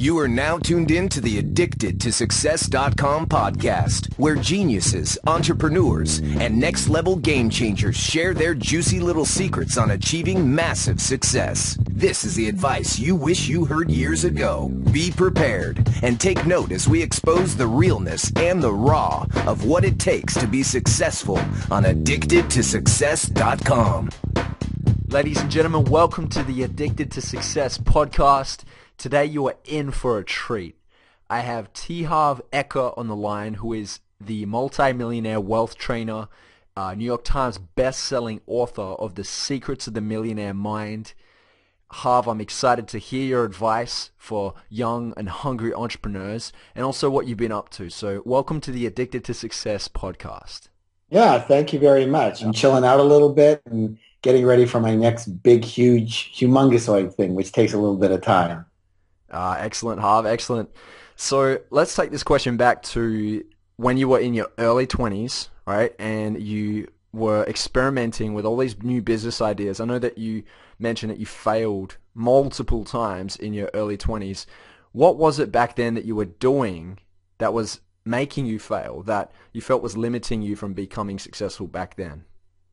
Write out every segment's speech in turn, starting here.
You are now tuned in to the AddictedToSuccess.com podcast, where geniuses, entrepreneurs, and next-level game changers share their juicy little secrets on achieving massive success. This is the advice you wish you heard years ago. Be prepared and take note as we expose the realness and the raw of what it takes to be successful on AddictedToSuccess.com. Ladies and gentlemen, welcome to the Addicted to Success podcast. Today you are in for a treat. I have Harv Eker on the line, who is the multi-millionaire wealth trainer, New York Times best-selling author of The Secrets of the Millionaire Mind. Harv, I'm excited to hear your advice for young and hungry entrepreneurs and also what you've been up to. So welcome to the Addicted to Success podcast. Yeah, thank you very much. I'm chilling out a little bit and getting ready for my next big, huge, humongousOid thing, which takes a little bit of time. Excellent, Harv, excellent. So let's take this question back to when you were in your early 20s, right? And you were experimenting with all these new business ideas. I know that you mentioned that you failed multiple times in your early 20s. What was it back then that you were doing that was making you fail, that you felt was limiting you from becoming successful back then?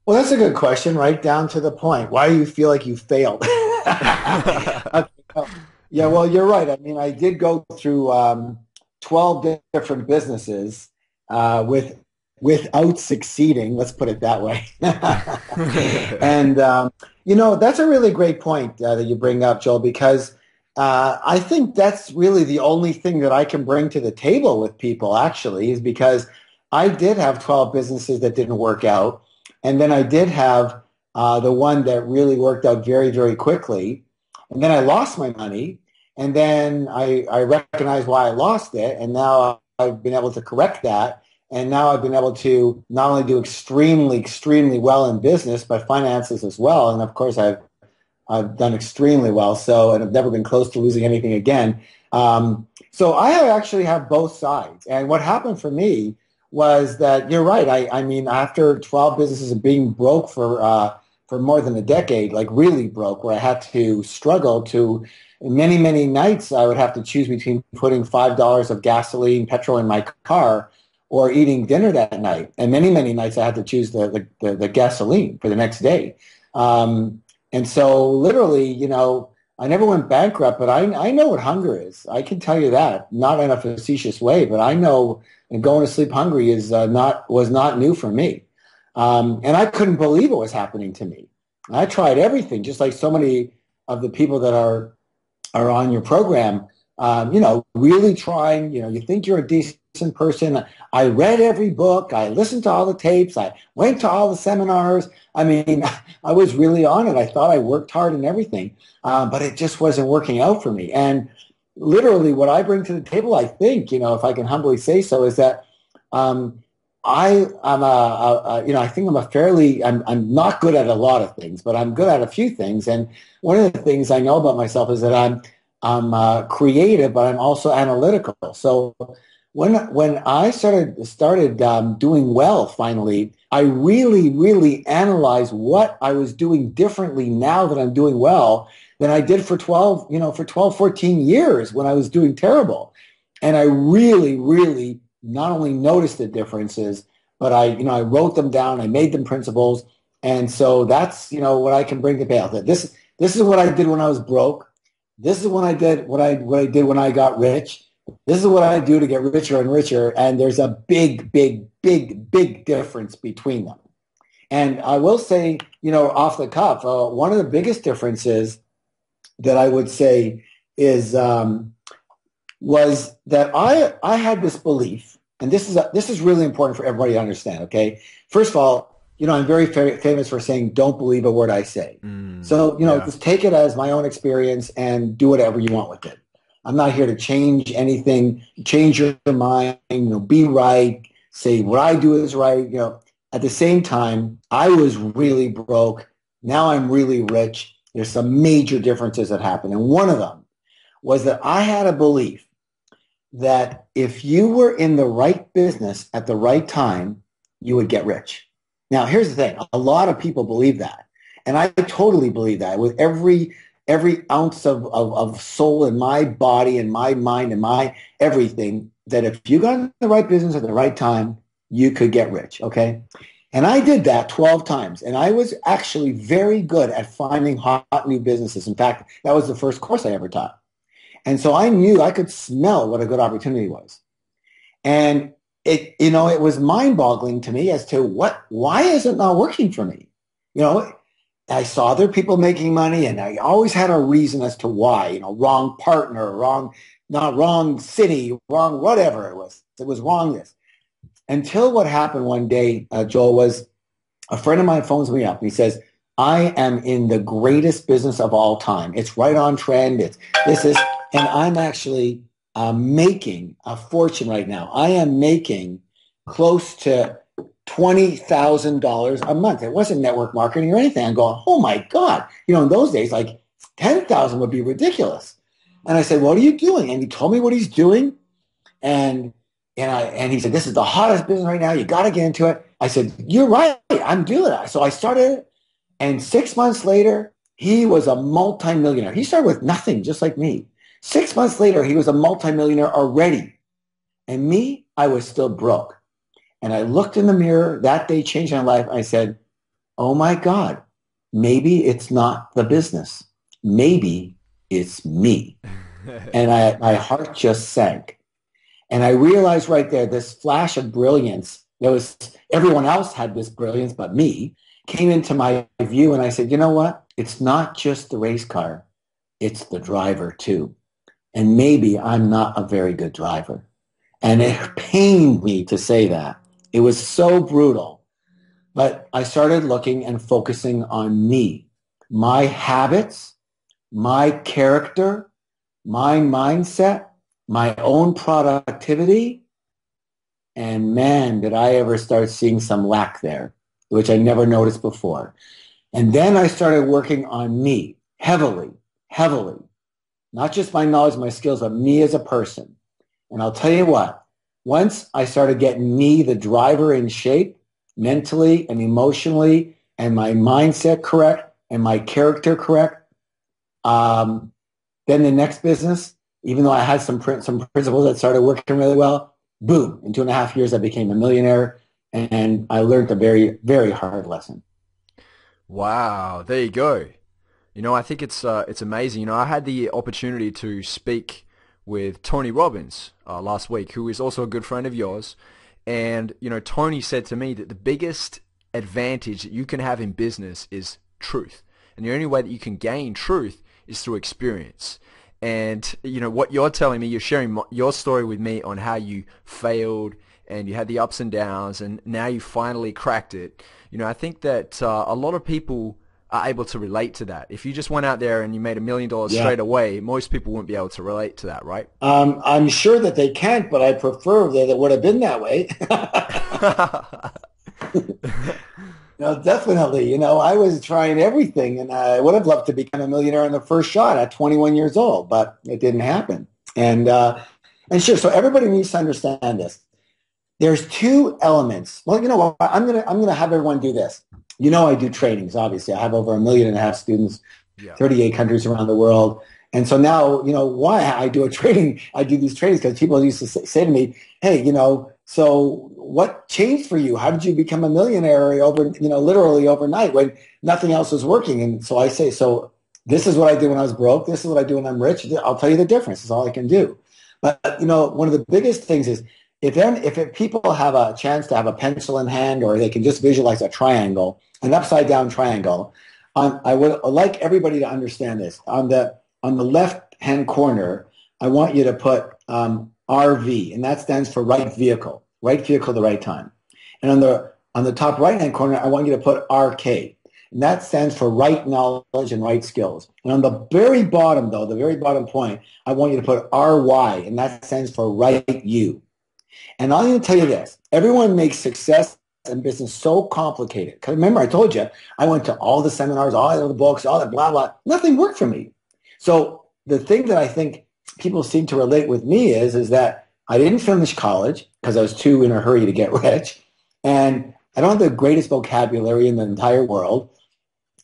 Well, that's a good question, right down to the point. Why do you feel like you failed? Okay. Yeah, well, you're right. I mean, I did go through 12 different businesses without succeeding. Let's put it that way. And, that's a really great point that you bring up, Joel, because I think that's really the only thing that I can bring to the table with people, actually, is because I did have 12 businesses that didn't work out. And then I did have the one that really worked out very, very quickly. And then I lost my money. And then I recognized why I lost it. And now I've been able to correct that. And now I've been able to not only do extremely, extremely well in business, but finances as well. And of course, I've done extremely well. And I've never been close to losing anything again. So I actually have both sides. And what happened for me was that you're right. I mean, after 12 businesses of being broke for more than a decade, like really broke, where I had to struggle to many, many nights, I would have to choose between putting $5 of gasoline, petrol in my car or eating dinner that night. And many, many nights I had to choose the gasoline for the next day. And so literally, I never went bankrupt, but I know what hunger is. I can tell you that, not in a facetious way, but I know and going to sleep hungry was not new for me. And I couldn't believe it was happening to me. I tried everything, just like so many of the people that are on your program, really trying, you think you're a decent person. I read every book. I listened to all the tapes. I went to all the seminars. I mean, I was really on it. I thought I worked hard and everything, but it just wasn't working out for me. And literally what I bring to the table, I think, if I can humbly say so, is that I think I'm not good at a lot of things, but I'm good at a few things. And one of the things I know about myself is that I'm creative, but I'm also analytical. So when I started doing well, finally, I really, really analyzed what I was doing differently now that I'm doing well than I did for 12, 14 years when I was doing terrible. And I really, really not only noticed the differences, but I wrote them down. I made them principles. And so that's, what I can bring to bear. This is what I did when I was broke. This is what I did when I got rich. This is what I do to get richer and richer. And there's a big, big, big, big difference between them. And I will say, off the cuff, one of the biggest differences that I would say is was that I had this belief, and this is really important for everybody to understand. Okay, first of all, I'm very famous for saying, "Don't believe a word I say." So just take it as my own experience and do whatever you want with it. I'm not here to change anything, change your mind. Be right, say what I do is right. At the same time, I was really broke. Now I'm really rich. There's some major differences that happen. And one of them was that I had a belief that if you were in the right business at the right time, you would get rich. Now, here's the thing. A lot of people believe that. And I totally believe that with every every ounce of soul in my body and my mind and my everything that if you got in the right business at the right time, you could get rich, okay? And I did that 12 times, and I was actually very good at finding hot new businesses. In fact, that was the first course I ever taught. And so I knew I could smell what a good opportunity was. And it was mind-boggling to me as to why is it not working for me? I saw other people making money, and I always had a reason as to why. Wrong partner, not wrong city, wrong whatever it was. It was wrong this. Until what happened one day, Joel, was a friend of mine phones me up and he says, I am in the greatest business of all time. It's right on trend. And I'm actually making a fortune right now. I am making close to $20,000 a month. It wasn't network marketing or anything. I'm going, oh my God. In those days, like 10,000 would be ridiculous. And I said, what are you doing? And he told me what he's doing. And he said, this is the hottest business right now. You got to get into it. I said, you're right. I'm doing it. So I started it. And 6 months later, he was a multimillionaire. He started with nothing, just like me. 6 months later, he was a multimillionaire already. And me, I was still broke. And I looked in the mirror. That day changed my life. I said, oh my God, maybe it's not the business. Maybe it's me. And my heart just sank. And I realized right there, this flash of brilliance, everyone else had this brilliance, but me, came into my view. And I said, you know what? It's not just the race car. It's the driver too. And maybe I'm not a very good driver. And it pained me to say that. It was so brutal. But I started looking and focusing on me, my habits, my character, my mindset, my own productivity. And man, did I ever start seeing some lack there, which I never noticed before. And then I started working on me heavily. Not just my knowledge, my skills, but me as a person. And I'll tell you what, once I started getting me, the driver, in shape, mentally and emotionally, and my mindset correct, and my character correct, then the next business, even though I had some principles that started working really well, boom, in 2.5 years, I became a millionaire, and I learned a very, very hard lesson. Wow, there you go. I think it's amazing. I had the opportunity to speak with Tony Robbins last week, who is also a good friend of yours. And, Tony said to me that the biggest advantage that you can have in business is truth. And the only way that you can gain truth is through experience. And, what you're telling me, you're sharing your story with me on how you failed and you had the ups and downs and now you finally cracked it. I think that a lot of people are able to relate to that. If you just went out there and you made $1 million straight away, most people wouldn't be able to relate to that, right? I'm sure that they can't, but I prefer that it would have been that way. No, definitely. I was trying everything, and I would have loved to become a millionaire in the first shot at 21 years old, but it didn't happen. And sure, so everybody needs to understand this. There's two elements. Well, you know what? I'm gonna have everyone do this. I do trainings. Obviously, I have over 1.5 million students, 38 countries around the world. And so now, why I do these trainings, because people used to say to me, hey, so what changed for you? How did you become a millionaire literally overnight when nothing else was working? And so I say, so this is what I did when I was broke. This is what I do when I'm rich. I'll tell you the difference. It's all I can do. But, one of the biggest things is if people have a chance to have a pencil in hand, or they can just visualize a triangle, an upside down triangle, I would like everybody to understand this. On the left-hand corner, I want you to put RV, and that stands for right vehicle the right time. And on the top right-hand corner, I want you to put RK, and that stands for right knowledge and right skills. And on the very bottom, though, the very bottom point, I want you to put RY, and that stands for right you. And I'm going to tell you this. Everyone makes success and business so complicated. Because remember, I told you, I went to all the seminars, all the books, all that blah, blah. Nothing worked for me. So the thing that I think people seem to relate with me is that I didn't finish college because I was too in a hurry to get rich. And I don't have the greatest vocabulary in the entire world.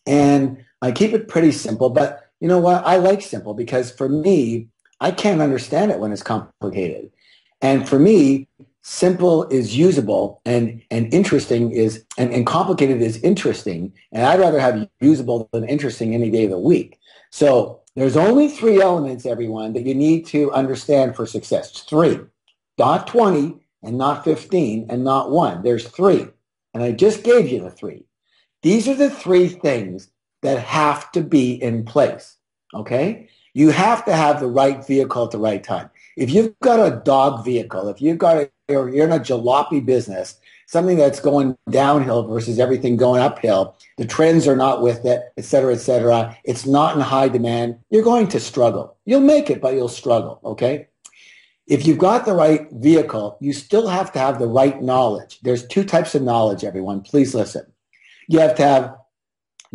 And I keep it pretty simple. But You know what? I like simple because for me, I can't understand it when it's complicated. And for me, simple is usable and interesting is, and complicated is interesting. And I'd rather have usable than interesting any day of the week. So there's only three elements, everyone, that you need to understand for success. Three, not 20 and not 15 and not one. There's three. And I just gave you the three. These are the three things that have to be in place. Okay? You have to have the right vehicle at the right time. If you've got a dog vehicle, if you've got you're in a jalopy business, something that's going downhill versus everything going uphill, the trends are not with it, et cetera, it's not in high demand, you're going to struggle. You'll make it, but you'll struggle, okay? If you've got the right vehicle, you still have to have the right knowledge. There's two types of knowledge, everyone. Please listen. You have to have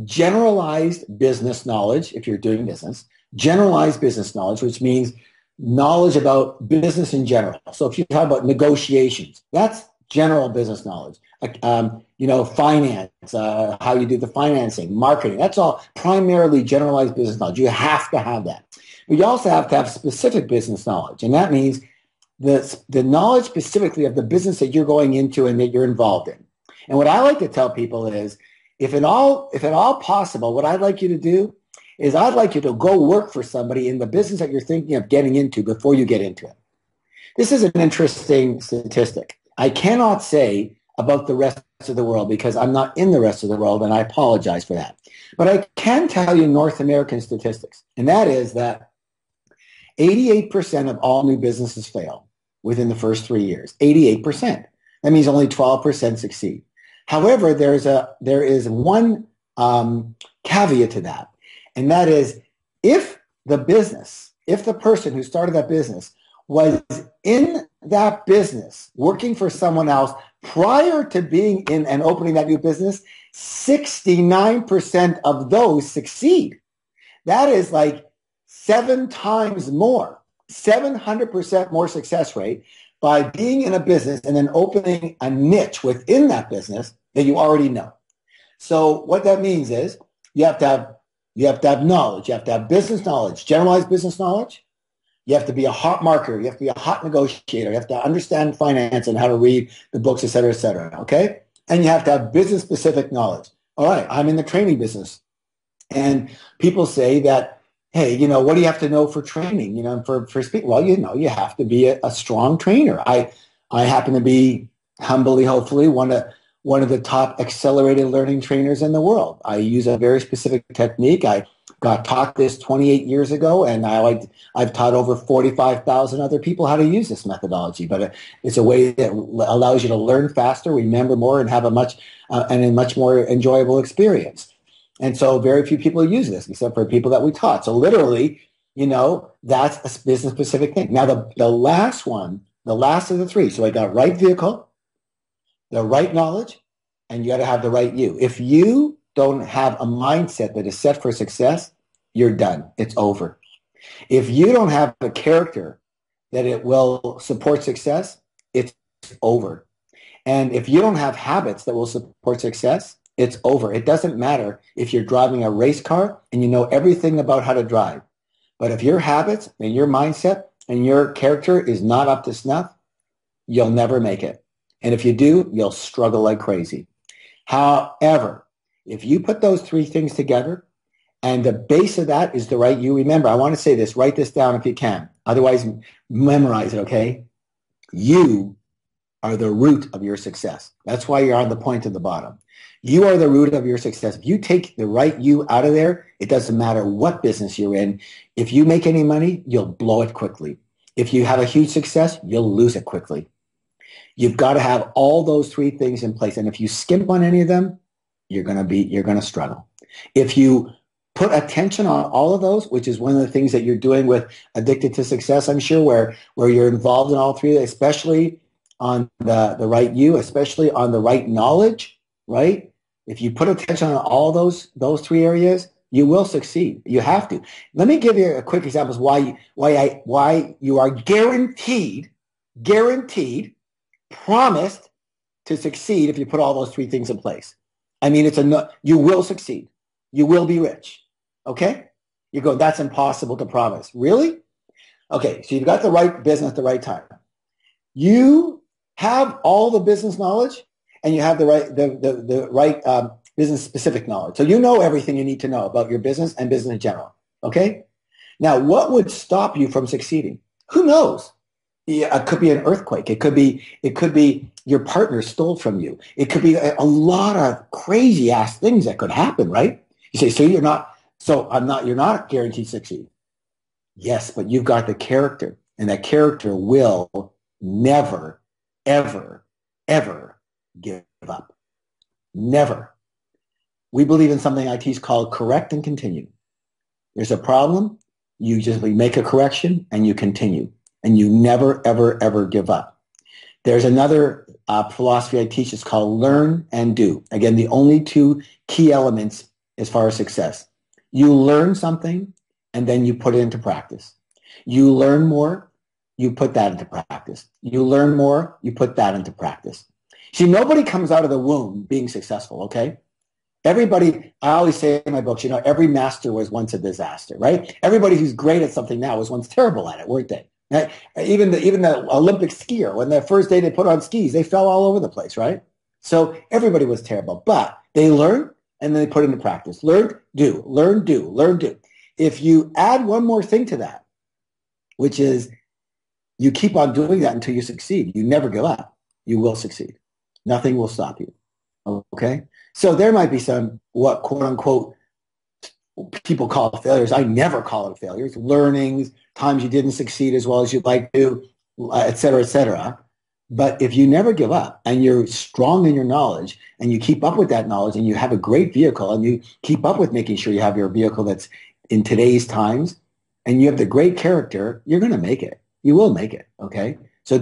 generalized business knowledge if you're doing business, generalized business knowledge, which means knowledge about business in general. So if you talk about negotiations, that's general business knowledge. Finance, how you do the financing, marketing, that's all primarily generalized business knowledge. You have to have that. But you also have to have specific business knowledge. And that means the knowledge specifically of the business that you're going into and that you're involved in. And what I like to tell people is, if at all possible, what I'd like you to do is I'd like you to go work for somebody in the business that you're thinking of getting into before you get into it. This is an interesting statistic. I cannot say about the rest of the world because I'm not in the rest of the world, and I apologize for that. But I can tell you North American statistics, and that is that 88% of all new businesses fail within the first 3 years. 88%. That means only 12% succeed. However, there is one caveat to that, and that is if the person who started that business was in that business working for someone else prior to being in and opening that new business, 69% of those succeed. That is like 7 times more, 700% more success rate by being in a business and then opening a niche within that business that you already know. So what that means is you have to have knowledge. You have to have business knowledge, generalized business knowledge. You have to be a hot marketer. You have to be a hot negotiator. You have to understand finance and how to read the books, et cetera, okay? And you have to have business-specific knowledge. All right, I'm in the training business. And people say that, hey, what do you have to know for training? For speaking. Well, you have to be a strong trainer. I happen to be, humbly, hopefully, one of the top accelerated learning trainers in the world. I use a very specific technique. I got taught this 28 years ago, and I've taught over 45,000 other people how to use this methodology. But it's a way that allows you to learn faster, remember more, and have a much more enjoyable experience. And so very few people use this except for people that we taught. So literally, that's a business-specific thing. Now, the last of the three. So I got right vehicle, the right knowledge, and you got to have the right you. If you don't have a mindset that is set for success, you're done. It's over. If you don't have a character that it will support success, it's over. And if you don't have habits that will support success, it's over. It doesn't matter if you're driving a race car and you know everything about how to drive. But if your habits and your mindset and your character is not up to snuff, you'll never make it. And if you do, you'll struggle like crazy. However, if you put those three things together and the base of that is the right you, remember, I want to say this, write this down if you can. Otherwise, memorize it, okay? You are the root of your success. That's why you're on the point at the bottom. You are the root of your success. If you take the right you out of there, it doesn't matter what business you're in. If you make any money, you'll blow it quickly. If you have a huge success, you'll lose it quickly. You've got to have all those three things in place. And if you skimp on any of them, you're going to struggle. If you put attention on all of those, which is one of the things that you're doing with Addicted to Success, I'm sure, where you're involved in all three, especially on the right you, especially on the right knowledge, right? If you put attention on all those three areas, you will succeed. You have to. Let me give you a quick example of why you are guaranteed, promised to succeed if you put all those three things in place. I mean, you will succeed. You will be rich. Okay? You go, that's impossible to promise. Really? Okay, so you've got the right business at the right time. You have all the business knowledge, and you have the right business specific knowledge. So you know everything you need to know about your business and business in general. Okay? Now, what would stop you from succeeding? Who knows? Yeah, it could be an earthquake. It could be your partner stole from you. It could be a lot of crazy ass things that could happen, right? You say, you're not guaranteed to succeed. Yes, but you've got the character, and that character will never, ever, ever give up. Never. We believe in something I teach called correct and continue. There's a problem, you just make a correction and you continue, and you never, ever, ever give up. There's another philosophy I teach. It's called learn and do. Again, the only two key elements as far as success. You learn something, and then you put it into practice. You learn more, you put that into practice. You learn more, you put that into practice. See, nobody comes out of the womb being successful, okay? Everybody, I always say in my books, every master was once a disaster, right? Everybody who's great at something now was once terrible at it, weren't they? Right? Even the Olympic skier, when the first day they put on skis, they fell all over the place, right? So everybody was terrible, but they learned and then they put it into practice. Learn, do, learn, do, learn, do. If you add one more thing to that, which is you keep on doing that until you succeed. You never give up. You will succeed. Nothing will stop you. Okay? So there might be some, what quote unquote people call failures. I never call it failures. Learnings, times you didn't succeed as well as you'd like to, et cetera, et cetera. But if you never give up and you're strong in your knowledge and you keep up with that knowledge and you have a great vehicle and you keep up with making sure you have your vehicle that's in today's times and you have the great character, you're going to make it. You will make it. Okay. So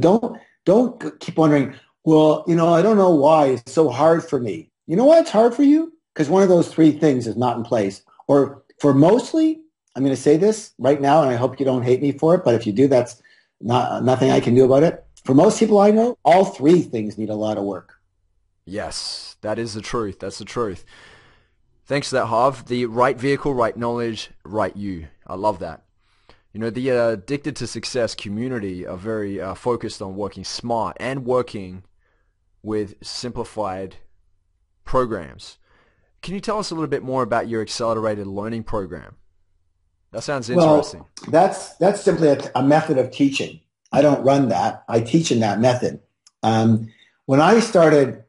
don't keep wondering, well, I don't know why it's so hard for me. You know why it's hard for you? Because one of those three things is not in place. Or for mostly, I'm going to say this right now, and I hope you don't hate me for it, but if you do, that's nothing I can do about it. For most people I know, all three things need a lot of work. Yes, that is the truth. That's the truth. Thanks for that, Harv. The right vehicle, right knowledge, right you. I love that. The Addicted to Success community are very focused on working smart and working with simplified programs. Can you tell us a little bit more about your accelerated learning program? That sounds interesting. Well, that's simply a method of teaching. I don't run that. I teach in that method. When I started,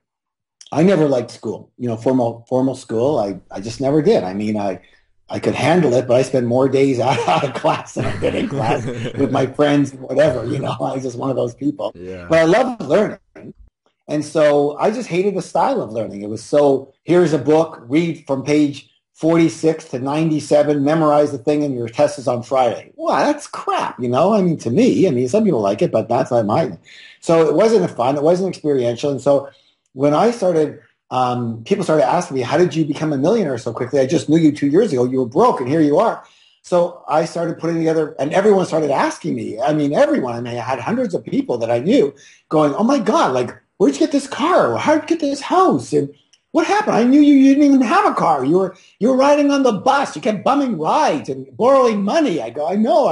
I never liked school. Formal school. I just never did. I mean, I could handle it, but I spent more days out of class than I did in class with my friends and whatever. I was just one of those people. Yeah. But I loved learning. And so I just hated the style of learning. It was so, here's a book, read from page 46 to 97, memorize the thing, and your test is on Friday. Well, that's crap, to me. Some people like it, but that's not mine. So it wasn't fun. It wasn't experiential. And so when I started, people started asking me, how did you become a millionaire so quickly? I just knew you 2 years ago. You were broke, and here you are. So I started putting together, and everyone started asking me. Everyone. I had hundreds of people that I knew going, oh, my God, where'd you get this car? How'd you get this house? And what happened? I knew you didn't even have a car. You were riding on the bus. You kept bumming rides and borrowing money. I go, I know.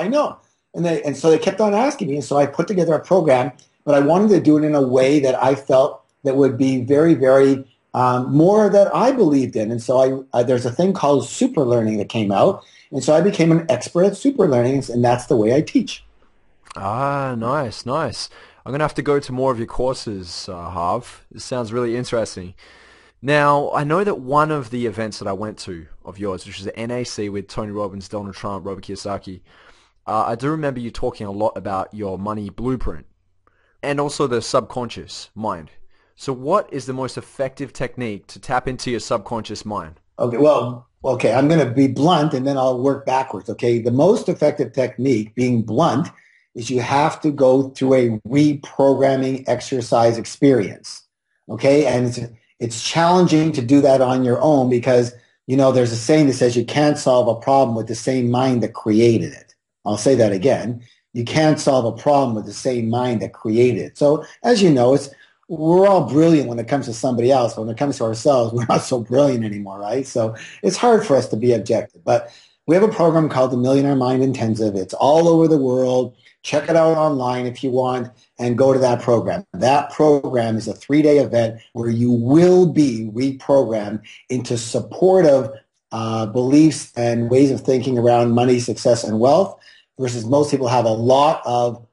And so they kept on asking me. And so I put together a program, but I wanted to do it in a way that I felt that would be very, very more that I believed in. And so there's a thing called super learning that came out. And so I became an expert at super learning, and that's the way I teach. Ah, nice. I'm going to have to go to more of your courses, Harv. This sounds really interesting. Now, I know that one of the events that I went to of yours, which was the NAC with Tony Robbins, Donald Trump, Robert Kiyosaki, I do remember you talking a lot about your money blueprint and also the subconscious mind. So what is the most effective technique to tap into your subconscious mind? Okay, I'm going to be blunt and then I'll work backwards. Okay, the most effective technique, being blunt, is you have to go through a reprogramming exercise experience. Okay, and it's challenging to do that on your own because, there's a saying that says you can't solve a problem with the same mind that created it. I'll say that again. You can't solve a problem with the same mind that created it. So as you know, we're all brilliant when it comes to somebody else. When it comes to ourselves, we're not so brilliant anymore, right? So it's hard for us to be objective. But We have a program called the Millionaire Mind Intensive. It's all over the world. Check it out online if you want and go to that program. That program is a 3-day event where you will be reprogrammed into supportive beliefs and ways of thinking around money, success, and wealth, versus most people have a lot of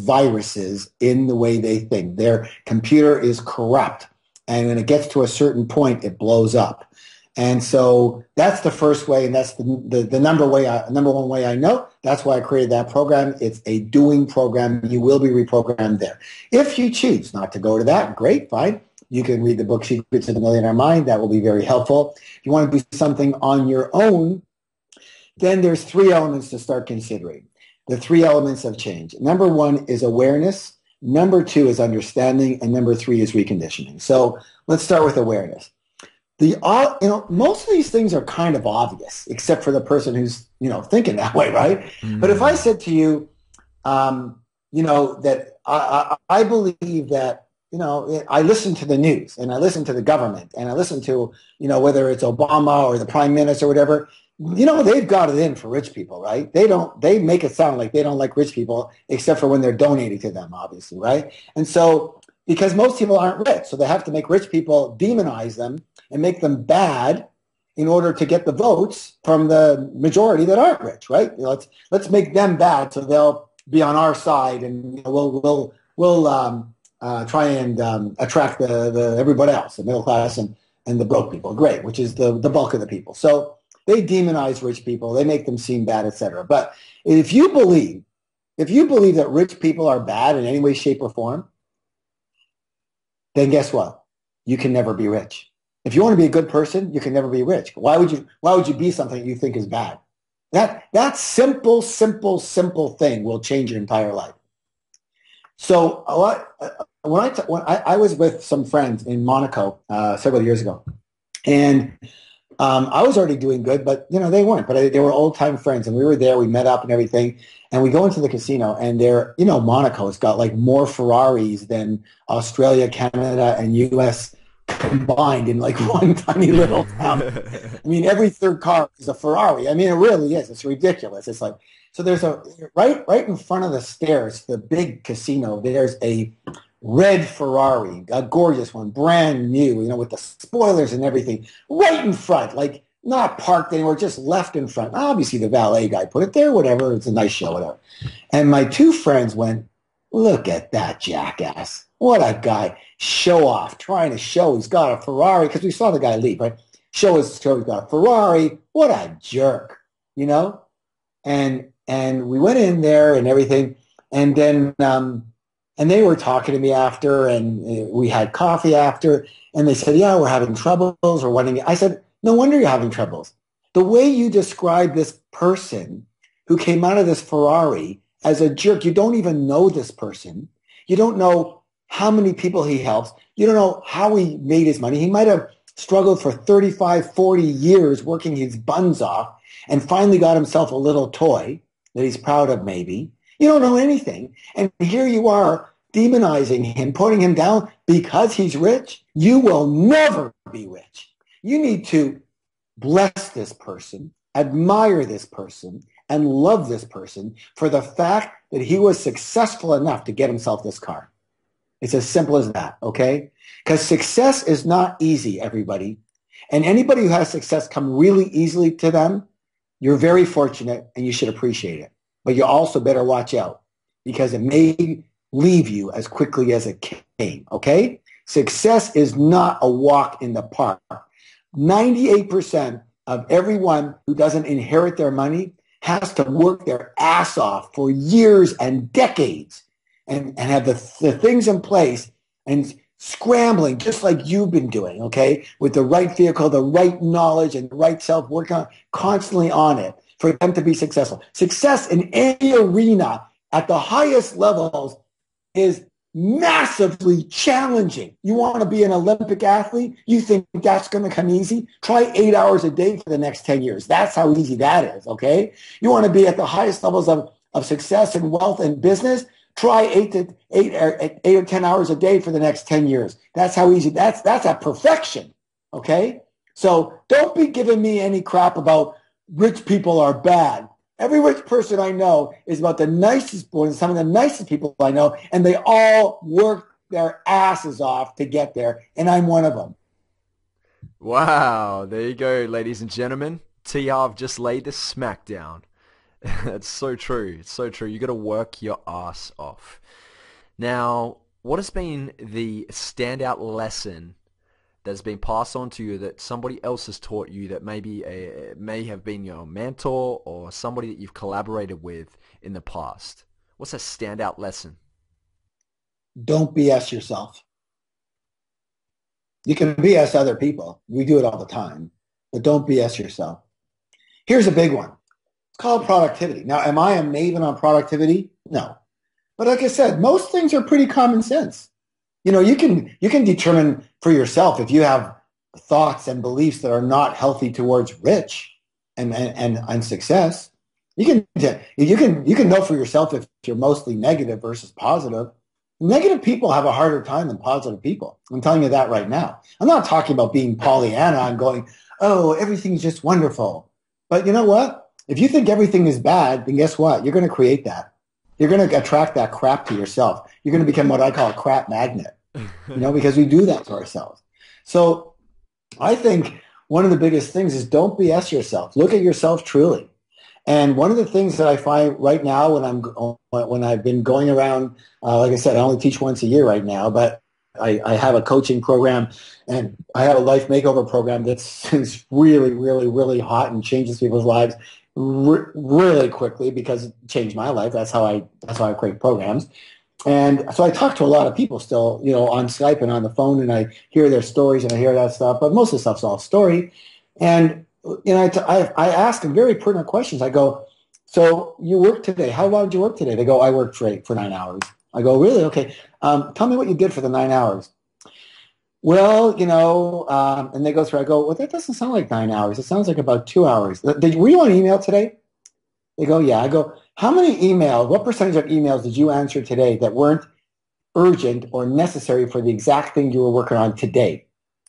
viruses in the way they think. Their computer is corrupt, and when it gets to a certain point, it blows up. And so that's the first way, and that's the number one way I know. That's why I created that program. It's a doing program. You will be reprogrammed there. If you choose not to go to that, great, fine. You can read the book Secrets of the Millionaire Mind. That will be very helpful. If you want to do something on your own, then there's 3 elements to start considering. The 3 elements of change. Number 1 is awareness. Number 2 is understanding. And number 3 is reconditioning. So let's start with awareness. Most of these things are kind of obvious, except for the person who's, thinking that way, right? Mm-hmm. But if I said to you, that I believe that, I listen to the news and I listen to the government and I listen to, whether it's Obama or the prime minister or whatever, they've got it in for rich people, right? They make it sound like they don't like rich people, except for when they're donating to them, obviously, right? And so, because most people aren't rich, so they have to make rich people, demonize them and make them bad in order to get the votes from the majority that aren't rich, right? Let's make them bad so they'll be on our side, and we'll try and attract the everybody else, the middle class and the broke people. Great, which is the bulk of the people. So they demonize rich people, they make them seem bad, etc. But if you believe that rich people are bad in any way, shape, or form, then guess what? You can never be rich. If you want to be a good person, you can never be rich. Why would you be something you think is bad? That simple thing will change your entire life. So when I was with some friends in Monaco several years ago, and I was already doing good, but they weren't. But they were old time friends, and we were there. We met up and everything, and we go into the casino, and there, Monaco's got like more Ferraris than Australia, Canada, and U.S. combined in like one tiny little town. I mean, every third car is a Ferrari. I mean, it really is. It's ridiculous. It's like, so there's right in front of the stairs, the big casino, there's a red Ferrari, a gorgeous one, brand new, with the spoilers and everything, right in front, like not parked anywhere, just left in front. Obviously, the valet guy put it there, whatever. It's a nice show, whatever. And my 2 friends went, "Look at that jackass. What a guy. Show off, trying to show he's got a Ferrari," because we saw the guy leave, right? Show he's got a Ferrari. What a jerk, And we went in there and everything, and then and they were talking to me after, and we had coffee after, and they said, "Yeah, we're having troubles. We're wondering." I said, "No wonder you're having troubles. The way you describe this person who came out of this Ferrari as a jerk, you don't even know this person. You don't know how many people he helps. You don't know how he made his money. He might have struggled for 35, 40 years working his buns off and finally got himself a little toy that he's proud of maybe. You don't know anything. And here you are demonizing him, putting him down because he's rich. You will never be rich. You need to bless this person, admire this person, and love this person for the fact that he was successful enough to get himself this car. It's as simple as that, okay? Because success is not easy, everybody. And anybody who has success come really easily to them, you're very fortunate and you should appreciate it. But you also better watch out because it may leave you as quickly as it came, okay? Success is not a walk in the park. 98% of everyone who doesn't inherit their money has to work their ass off for years and decades and have the things in place and scrambling just like you've been doing, okay, with the right vehicle, the right knowledge, and the right self, working on constantly on it for them to be successful. Success in any arena at the highest levels is massively challenging. You want to be an Olympic athlete? You think that's going to come easy? Try 8 hours a day for the next 10 years. That's how easy that is, okay? You want to be at the highest levels of success and wealth and business? Try 8 or 10 hours a day for the next 10 years. That's how easy. That's at perfection, okay? So don't be giving me any crap about rich people are bad. Every rich person I know is about the nicest boys, some of the nicest people I know, and they all work their asses off to get there, and I'm one of them. Wow, there you go, ladies and gentlemen. T. Harv just laid the smack down. That's so true. It's so true. You got to work your ass off. Now, what has been the standout lesson that's been passed on to you that somebody else has taught you that maybe may have been your mentor or somebody that you've collaborated with in the past? What's a standout lesson? Don't BS yourself. You can BS other people. We do it all the time, but don't BS yourself. Here's a big one. It's called productivity. Now, am I a maven on productivity? No. But like I said, most things are pretty common sense. You know, you can determine for yourself if you have thoughts and beliefs that are not healthy towards rich and success. You can know for yourself if you're mostly negative versus positive. Negative people have a harder time than positive people. I'm telling you that right now. I'm not talking about being Pollyanna and going, oh, everything's just wonderful. But you know what? If you think everything is bad, then guess what? You're going to create that. You're going to attract that crap to yourself. You're going to become what I call a crap magnet, because we do that to ourselves. So I think one of the biggest things is don't BS yourself. Look at yourself truly. And one of the things that I find right now when I've been going around, like I said, I only teach once a year right now, but I have a coaching program and I have a life makeover program that's really, really, really hot and changes people's lives really quickly because it changed my life. That's how I create programs. And so I talk to a lot of people still, on Skype and on the phone, and I hear their stories and I hear that stuff, but most of the stuff's all story. And I ask them very pertinent questions. I go, so you work today. How long did you work today? They go, I worked for 9 hours. I go, really? Okay. Tell me what you did for the 9 hours. Well, and they go through. I go, well, that doesn't sound like 9 hours. It sounds like about 2 hours. Were you on email today? They go, yeah. I go, how many emails, what percentage of emails did you answer today that weren't urgent or necessary for the exact thing you were working on today?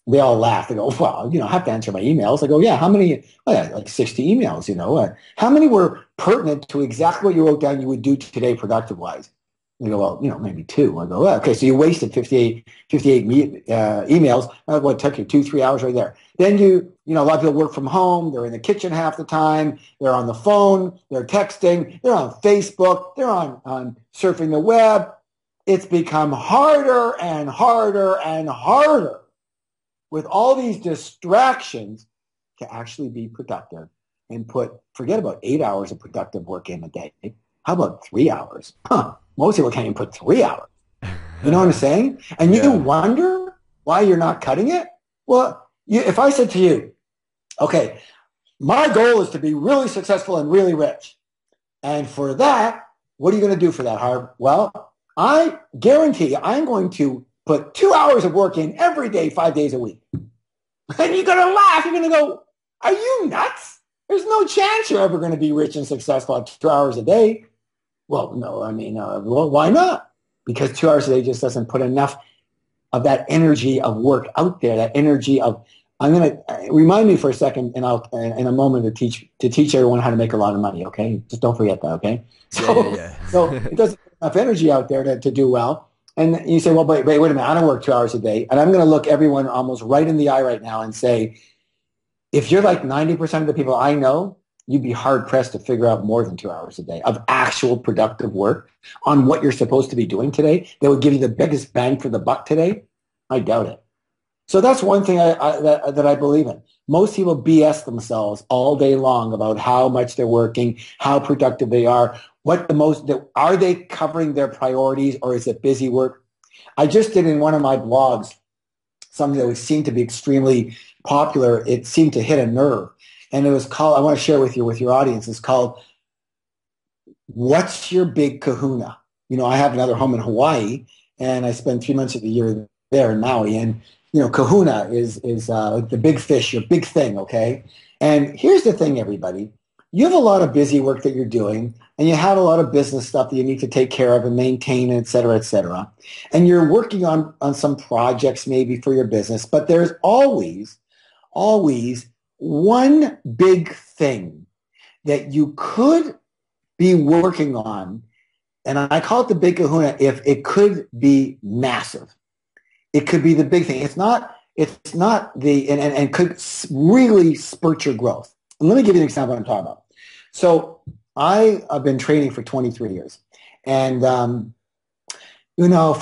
They all laugh. They go, well, I have to answer my emails. I go, yeah, how many? Oh, yeah, like 60 emails, How many were pertinent to exactly what you wrote down you would do today productive-wise? They go, well, maybe 2. I go, well, okay, so you wasted 58 emails. What took you 2-3 hours right there. Then a lot of people work from home. They're in the kitchen half the time. They're on the phone. They're texting. They're on Facebook. They're on surfing the web. It's become harder and harder and harder with all these distractions to actually be productive and forget about 8 hours of productive work in a day. How about 3 hours? Most people can't even put 3 hours. You know what I'm saying? And you wonder why you're not cutting it? Well, if I said to you, okay, my goal is to be really successful and really rich. And for that, what are you going to do for that, Harv? Well, I guarantee I'm going to put 2 hours of work in every day, 5 days a week. And you're going to laugh. You're going to go, are you nuts? There's no chance you're ever going to be rich and successful at 2 hours a day. Well, no, I mean, why not? Because 2 hours a day just doesn't put enough of that energy of work out there, that energy of, I'm going to remind me for a second, and I'll in a moment to teach everyone how to make a lot of money, okay? Just don't forget that, okay? So it doesn't put enough energy out there to do well. And you say, well, wait a minute, I don't work 2 hours a day. And I'm going to look everyone almost right in the eye right now and say, if you're like 90% of the people I know, you'd be hard-pressed to figure out more than 2 hours a day of actual productive work on what you're supposed to be doing today that would give you the biggest bang for the buck today. I doubt it. So that's one thing that I believe in. Most people BS themselves all day long about how much they're working, how productive they are, are they covering their priorities, or is it busy work? I just did in one of my blogs something that seemed to be extremely popular. It seemed to hit a nerve. And it was called, I want to share with your audience, it's called, What's Your Big Kahuna? I have another home in Hawaii, and I spend 3 months of the year there in Maui. And, kahuna is the big fish, your big thing, okay? And here's the thing, everybody. You have a lot of busy work that you're doing, and you have a lot of business stuff that you need to take care of and maintain, et cetera, et cetera. And you're working on some projects maybe for your business, but there's always one big thing that you could be working on, and I call it the big kahuna, if it could be massive. It could be the big thing. It's not the, and could really spurt your growth. And let me give you an example of what I'm talking about. So I have been training for 23 years. And, for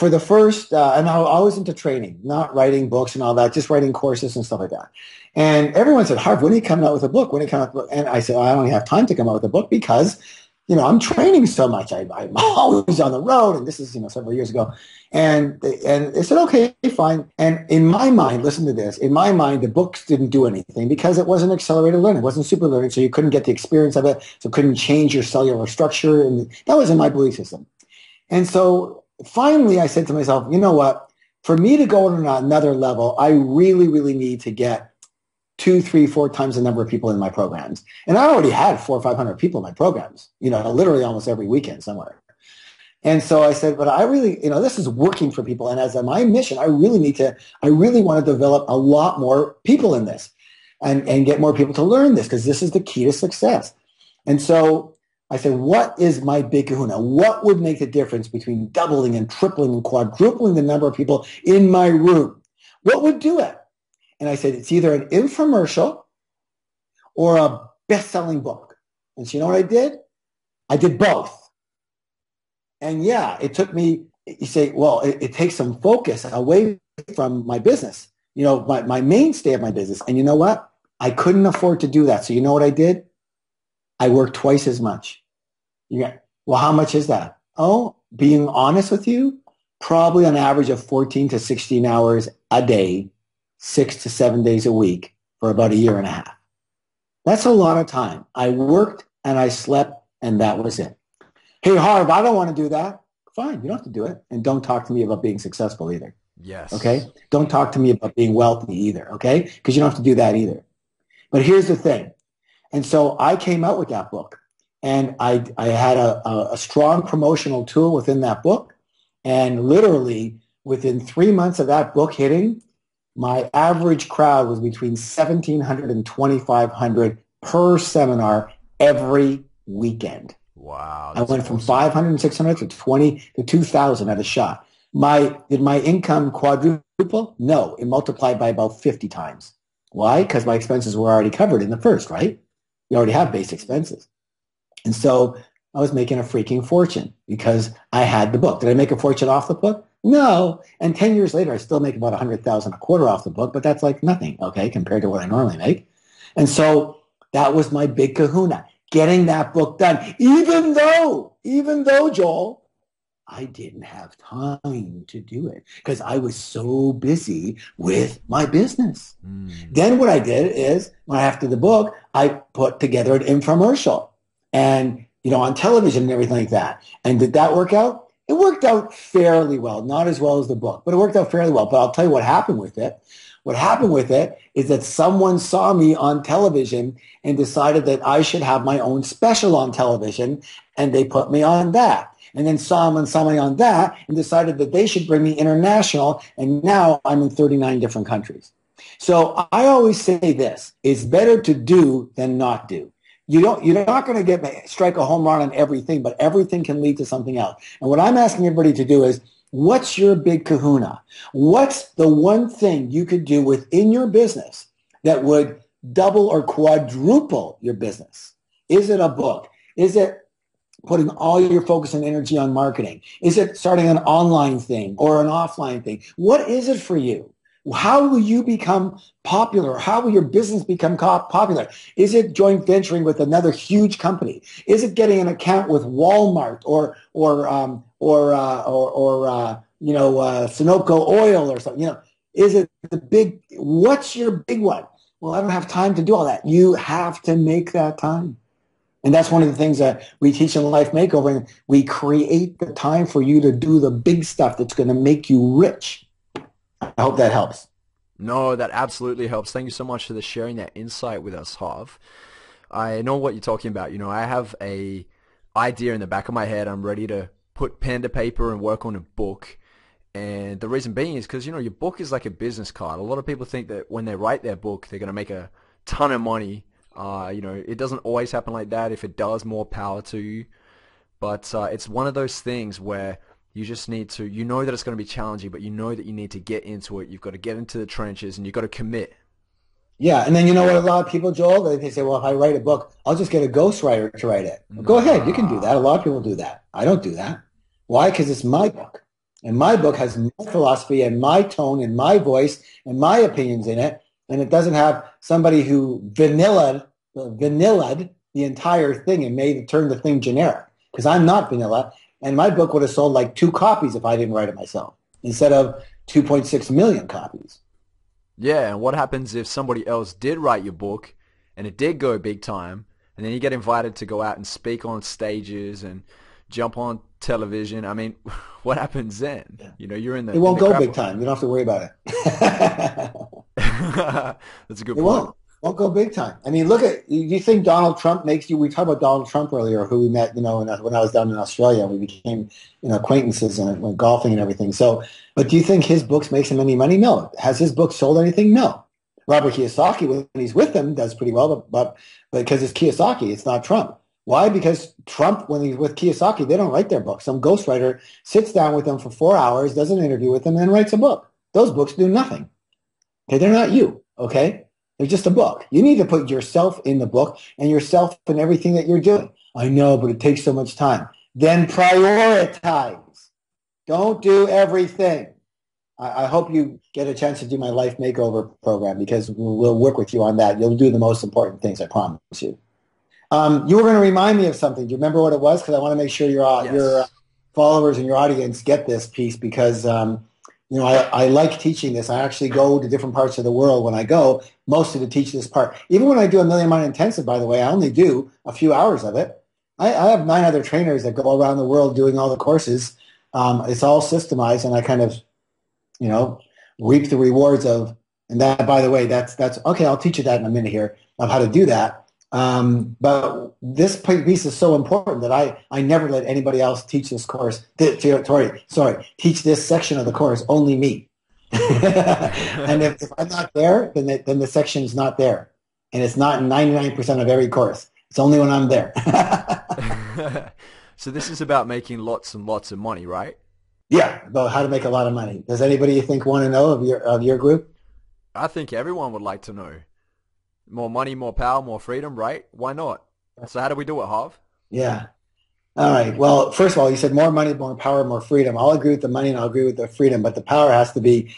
the first, and I was into training, not writing books and all that, just writing courses and stuff like that. And everyone said, Harv, when are you coming out with a book? When are you coming out with a book? And I said, I don't have time to come out with a book because, I'm training so much. I'm always on the road. And this is, several years ago. And they said, okay, fine. And in my mind, listen to this. In my mind, the books didn't do anything because it wasn't accelerated learning. It wasn't super learning. So you couldn't get the experience of it. So it couldn't change your cellular structure. And that was in my belief system. And so finally, I said to myself, you know what? For me to go on another level, I really, really need to get 2, 3, 4 times the number of people in my programs. And I already had 400 or 500 people in my programs, literally almost every weekend somewhere. And so I said, but I really, this is working for people. And as my mission, I really want to develop a lot more people in this and get more people to learn this because this is the key to success. And so I said, what is my big kahuna? What would make the difference between doubling and tripling and quadrupling the number of people in my room? What would do it? And I said, it's either an infomercial or a best-selling book. And so you know what I did? I did both. And yeah, it took me, you say, well, it takes some focus away from my business, my mainstay of my business. And you know what? I couldn't afford to do that. So you know what I did? I worked twice as much. Well, how much is that? Oh, being honest with you, probably on average of 14 to 16 hours a day, 6 to 7 days a week for about a year and a half. That's a lot of time. I worked and I slept and that was it. Hey, Harv, I don't want to do that. Fine, you don't have to do it. And don't talk to me about being successful either. Yes. Okay? Don't talk to me about being wealthy either. Okay? Because you don't have to do that either. But here's the thing. And so I came out with that book. And I had a strong promotional tool within that book. And literally within 3 months of that book hitting, my average crowd was between 1,700 and 2,500 per seminar every weekend. Wow. I went from 500 and 600 to 20 to 2,000 at a shot. Did my income quadruple? No, it multiplied by about 50 times. Why? Because my expenses were already covered in the first, right? You already have base expenses. And so I was making a freaking fortune because I had the book. Did I make a fortune off the book? No. And 10 years later, I still make about 100,000 a quarter off the book, but that's like nothing, okay, compared to what I normally make. And so that was my big kahuna, getting that book done, even though, Joel, I didn't have time to do it because I was so busy with my business. Then what I did is, after the book, I put together an infomercial and, on television and everything like that. And did that work out? It worked out fairly well, not as well as the book, but it worked out fairly well. But I'll tell you what happened with it. What happened with it is that someone saw me on television and decided that I should have my own special on television, and they put me on that. And then saw me on that and decided that they should bring me international, and now I'm in 39 different countries. So I always say this, it's better to do than not do. You're not going to strike a home run on everything, but everything can lead to something else. And what I'm asking everybody to do is, what's your big kahuna? What's the one thing you could do within your business that would double or quadruple your business? Is it a book? Is it putting all your focus and energy on marketing? Is it starting an online thing or an offline thing? What is it for you? How will you become popular? How will your business become popular? Is it joint venturing with another huge company? Is it getting an account with Walmart or Sunoco Oil or something? Is it what's your big one? Well, I don't have time to do all that. You have to make that time. And that's one of the things that we teach in Life Makeover. And we create the time for you to do the big stuff that's going to make you rich. I hope that helps. No, that absolutely helps. Thank you so much for sharing that insight with us, Harv. I know what you're talking about. I have a idea in the back of my head. I'm ready to put pen to paper and work on a book. And the reason being is because, your book is like a business card. A lot of people think that when they write their book, they're going to make a ton of money It doesn't always happen like that. If it does, more power to you. But it's one of those things where you just need to, you know that it's going to be challenging, but you know that you need to get into it. You've got to get into the trenches and you've got to commit. Yeah, and then you know what a lot of people, Joel, they say, well, if I write a book, I'll just get a ghostwriter to write it. Well, go ahead, you can do that. A lot of people do that. I don't do that. Why? Because it's my book. And my book has my philosophy and my tone and my voice and my opinions in it. And it doesn't have somebody who vanillaed the entire thing and turned the thing generic. Because I'm not vanilla. And my book would have sold like 2 copies if I didn't write it myself instead of 2.6 million copies. Yeah, and what happens if somebody else did write your book and it did go big time, and then you get invited to go out and speak on stages and jump on television? I mean, what happens then? Yeah. You're in the... It won't go big time. You don't have to worry about it. That's a good point. It won't go big time. I mean, look at, do you think Donald Trump makes you, we talked about Donald Trump earlier, who we met, when I was down in Australia, we became, acquaintances and went golfing and everything. So, but do you think his books makes him any money? No. Has his book sold anything? No. Robert Kiyosaki, when he's with them, does pretty well, but because it's Kiyosaki, it's not Trump. Why? Because Trump, when he's with Kiyosaki, they don't write their book. Some ghostwriter sits down with them for 4 hours, does an interview with them, and then writes a book. Those books do nothing. Okay, they're not you. Okay, they're just a book. You need to put yourself in the book and yourself in everything that you're doing. I know, but it takes so much time. Then prioritize. Don't do everything. I hope you get a chance to do my life makeover program because we'll work with you on that. You'll do the most important things, I promise you. You were going to remind me of something. Do you remember what it was? Because I want to make sure your followers and your audience get this piece because, I like teaching this. I actually go to different parts of the world when I go, mostly to teach this part. Even when I do a Million Mind Intensive, by the way, I only do a few hours of it. I have 9 other trainers that go around the world doing all the courses. It's all systemized, and I kind of, reap the rewards of, and that, by the way, that's okay. I'll teach you that in a minute here of how to do that. But this piece is so important that I never let anybody else teach this course. Teach this section of the course, only me. And if I'm not there, then the section is not there. And it's not in 99% of every course. It's only when I'm there. So this is about making lots and lots of money, right? Yeah, about how to make a lot of money. Does anybody you think want to know of your group? I think everyone would like to know. More money, more power, more freedom, right? Why not? So how do we do it, Harv? Yeah. All right. Well, first of all, you said more money, more power, more freedom. I'll agree with the money and I'll agree with the freedom, but the power has to be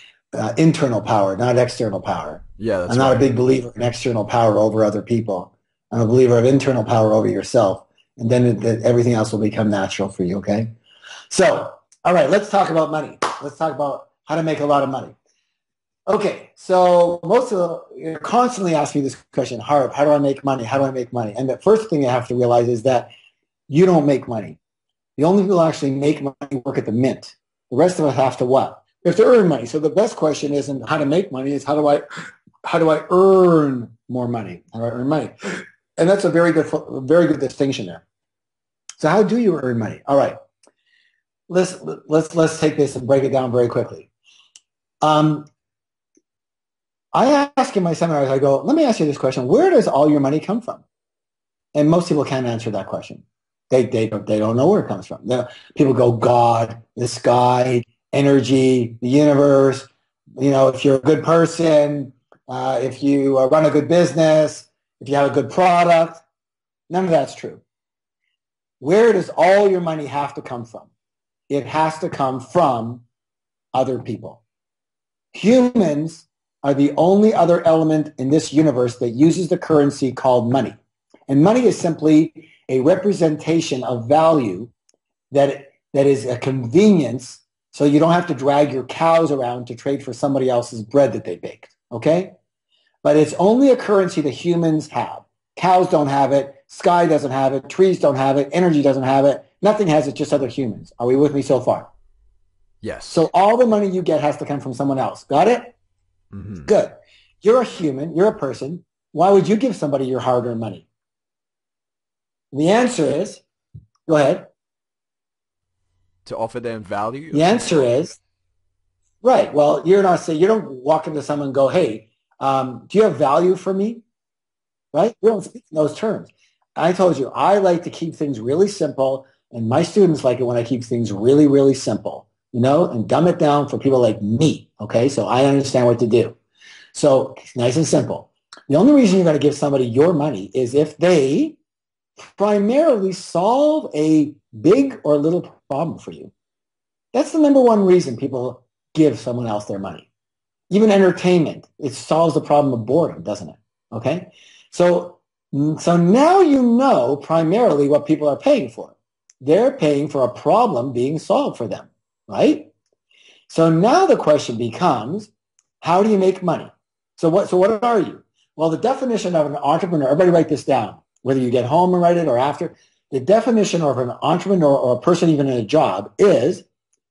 internal power, not external power. Yeah, that's I'm not a big believer in external power over other people. I'm a believer of internal power over yourself, and then everything else will become natural for you, okay? So, all right, let's talk about money. Let's talk about how to make a lot of money. Okay, so you're constantly asking me this question, Harv, how do I make money? How do I make money? And the first thing you have to realize is that you don't make money. The only people who actually make money work at the mint. The rest of us have to what? We have to earn money. So the best question isn't how to make money, is how do I earn more money? How do I earn money? And that's a very good distinction there. So how do you earn money? All right. Let's take this and break it down very quickly. I ask in my seminars, I go, let me ask you this question. Where does all your money come from? And most people can't answer that question. They don't know where it comes from. People go, God, the sky, energy, the universe. If you're a good person, if you run a good business, if you have a good product. None of that's true. Where does all your money have to come from? It has to come from other people. Humans are the only other element in this universe that uses the currency called money. And money is simply a representation of value that is a convenience, so you don't have to drag your cows around to trade for somebody else's bread that they baked, okay? But it's only a currency that humans have. Cows don't have it, sky doesn't have it, trees don't have it, energy doesn't have it, nothing has it, just other humans. Are we with me so far? Yes. So all the money you get has to come from someone else. Got it? Mm-hmm. Good. You're a human. You're a person. Why would you give somebody your hard-earned money? The answer is, go ahead. To offer them value? The answer is, right. Well, you don't walk into someone and go, hey, do you have value for me? right? We don't speak in those terms. I told you, I like to keep things really simple, and my students like it when I keep things really, really simple, and dumb it down for people like me, okay? So I understand what to do. So it's nice and simple. The only reason you're going to give somebody your money is if they primarily solve a big or little problem for you. That's the number one reason people give someone else their money. Even entertainment, it solves the problem of boredom, doesn't it? Okay? So now you know primarily what people are paying for. They're paying for a problem being solved for them, right? So now the question becomes, how do you make money? So what are you? Well, the definition of an entrepreneur, everybody write this down, whether you get home and write it or after. The definition of an entrepreneur or a person even in a job is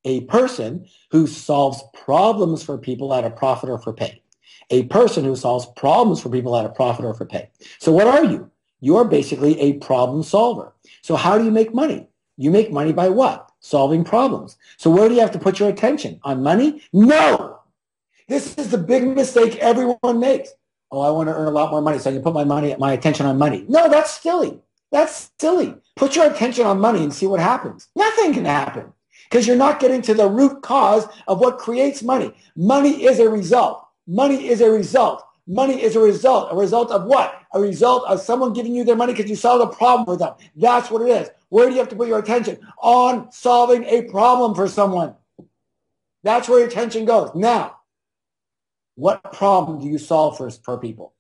a person who solves problems for people at a profit or for pay. A person who solves problems for people at a profit or for pay. So what are you? You are basically a problem solver. So how do you make money? You make money by what? Solving problems. So where do you have to put your attention? On money? No! This is the big mistake everyone makes. Oh, I want to earn a lot more money, so I can put my attention on money. No, that's silly. That's silly. Put your attention on money and see what happens. Nothing can happen because you're not getting to the root cause of what creates money. Money is a result. Money is a result. Money is a result. A result of what? A result of someone giving you their money because you solved a problem for them. That's what it is. Where do you have to put your attention? On solving a problem for someone. That's where your attention goes. Now, what problem do you solve for people?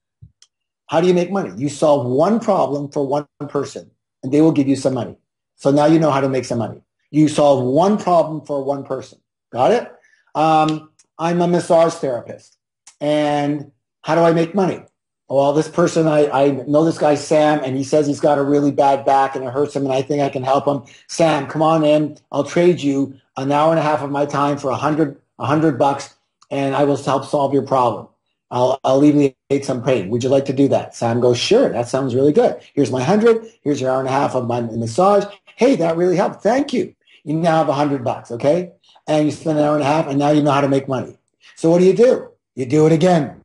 How do you make money? You solve one problem for one person, and they will give you some money. So now you know how to make some money. You solve one problem for one person. Got it? I'm a massage therapist. And how do I make money? Well, this person, I know this guy, Sam, and he says he's got a really bad back and it hurts him, and I think I can help him. Sam, come on in. I'll trade you an hour and a half of my time for $100, and I will help solve your problem. I'll alleviate some pain. Would you like to do that? Sam goes, sure, that sounds really good. Here's my 100. Here's your hour and a half of my massage. Hey, that really helped. Thank you. You now have $100, okay? And you spend an hour and a half, and now you know how to make money. So what do? You do it again.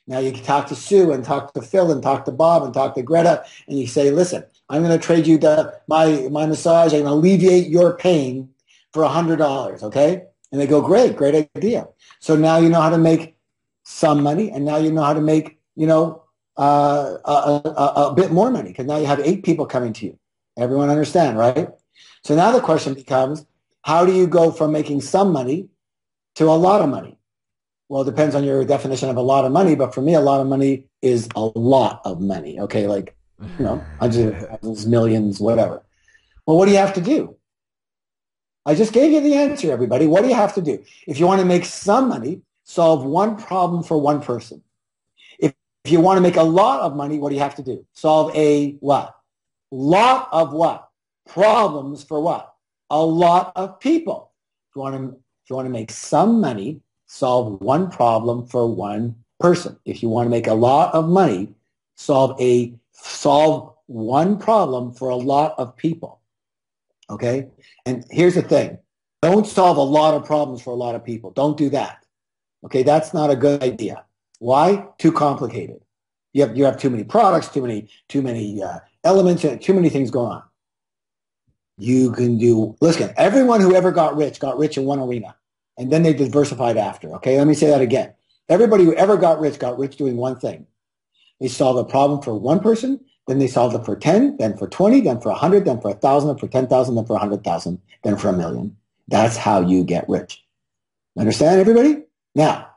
Now you can talk to Sue and talk to Phil and talk to Bob and talk to Greta, and you say, listen, I'm going to trade you my massage. I'm going to alleviate your pain for $100, okay? And they go, great idea. So now you know how to make some money, and now you know how to make, a bit more money, because now you have 8 people coming to you. Everyone understand, right? So now the question becomes, how do you go from making some money to a lot of money? Well, it depends on your definition of a lot of money, but for me, a lot of money is a lot of money, okay? Like, hundreds of thousands, millions, whatever. Well, what do you have to do? I just gave you the answer, everybody. What do you have to do? If you want to make some money, solve one problem for one person. If you want to make a lot of money, what do you have to do? Solve a what? Lot of what? Problems for what? A lot of people. If you want to make some money, solve one problem for one person. If you want to make a lot of money, solve one problem for a lot of people. Okay? And here's the thing. Don't solve a lot of problems for a lot of people. Don't do that. Okay? That's not a good idea. Why? Too complicated. You have too many products, too many elements, and too many things going on. Listen, everyone who ever got rich in one arena. And then they diversified after. Okay, let me say that again. Everybody who ever got rich doing one thing. They solved a problem for one person, then they solved it for 10, then for 20, then for 100, then for 1,000, then for 10,000, then for 100,000, then for 1,000,000. That's how you get rich. Understand, everybody? Now,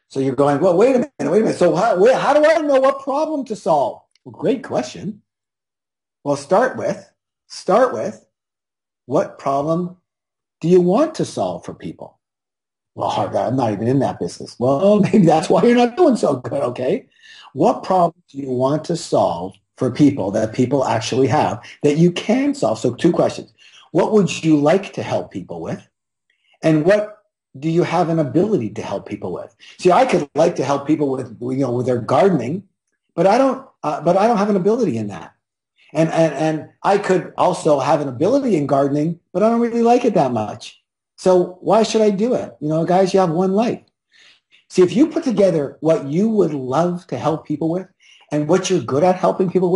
so you're going, well, wait a minute. So how do I know what problem to solve? Well, great question. Well, start with what problem do you want to solve for people? Well, Harv, I'm not even in that business. Well, maybe that's why you're not doing so good, okay? What problem do you want to solve for people that people actually have that you can solve? So 2 questions. What would you like to help people with? And what do you have an ability to help people with? See, I could like to help people with their gardening, but I don't have an ability in that. And I could also have an ability in gardening, but I don't really like it that much. So why should I do it? Guys, you have one life. See, if you put together what you would love to help people with and what you're good at helping people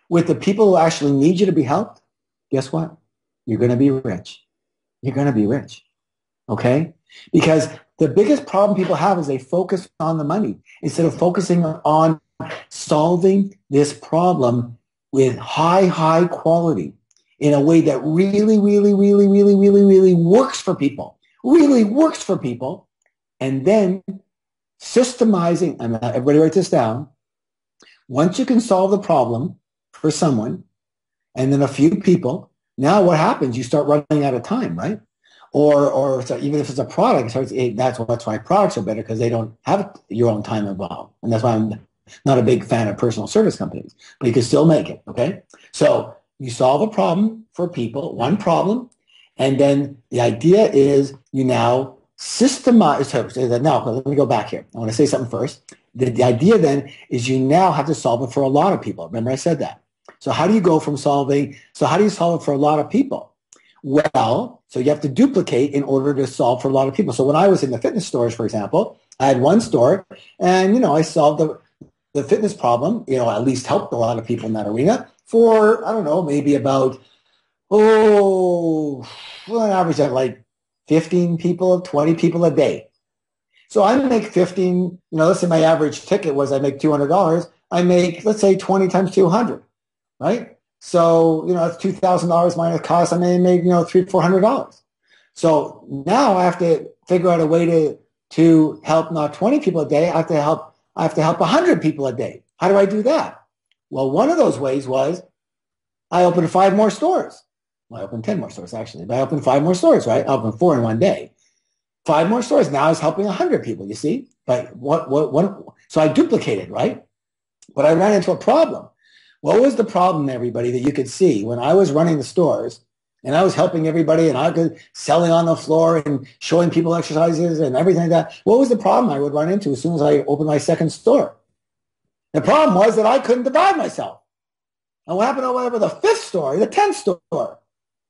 with the people who actually need you to be helped, guess what? You're going to be rich. You're going to be rich. Okay? Because the biggest problem people have is they focus on the money instead of focusing on solving this problem with high quality in a way that really, really, really, really, really, really works for people. Really works for people. And then systemizing, and everybody write this down, once you can solve the problem for someone and then a few people, now what happens? You start running out of time, right? Or so even if it's a product, so that's why products are better, because they don't have your own time involved. And that's why I'm not a big fan of personal service companies, but you can still make it, okay? So you solve a problem for people, one problem, and then the idea is you now systemize. So now, let me go back here. I want to say something first. The idea then is you now have to solve it for a lot of people. Remember I said that. So how do you solve it for a lot of people? Well, so you have to duplicate in order to solve for a lot of people. So when I was in the fitness stores, for example, I had one store and, I solved the fitness problem, at least helped a lot of people in that arena for, I don't know, maybe about, an average of like 15 people, 20 people a day. So I make 15, let's say my average ticket was I make $200. I make, let's say 20 times 200, right? So, that's $2,000 minus cost. I may make, $300-400. So now I have to figure out a way to help not 20 people a day. I have to help 100 people a day. How do I do that? Well, one of those ways was I opened 5 more stores. Well, I opened 10 more stores actually, but I opened 5 more stores, right? I opened 4 in one day. 5 more stores. Now I was helping 100 people, you see? But so I duplicated, right? But I ran into a problem. What was the problem, everybody, that you could see when I was running the stores and I was helping everybody and I was selling on the floor and showing people exercises and everything like that? What was the problem I would run into as soon as I opened my second store? The problem was that I couldn't divide myself. And what happened over the 5th store, the 10th store?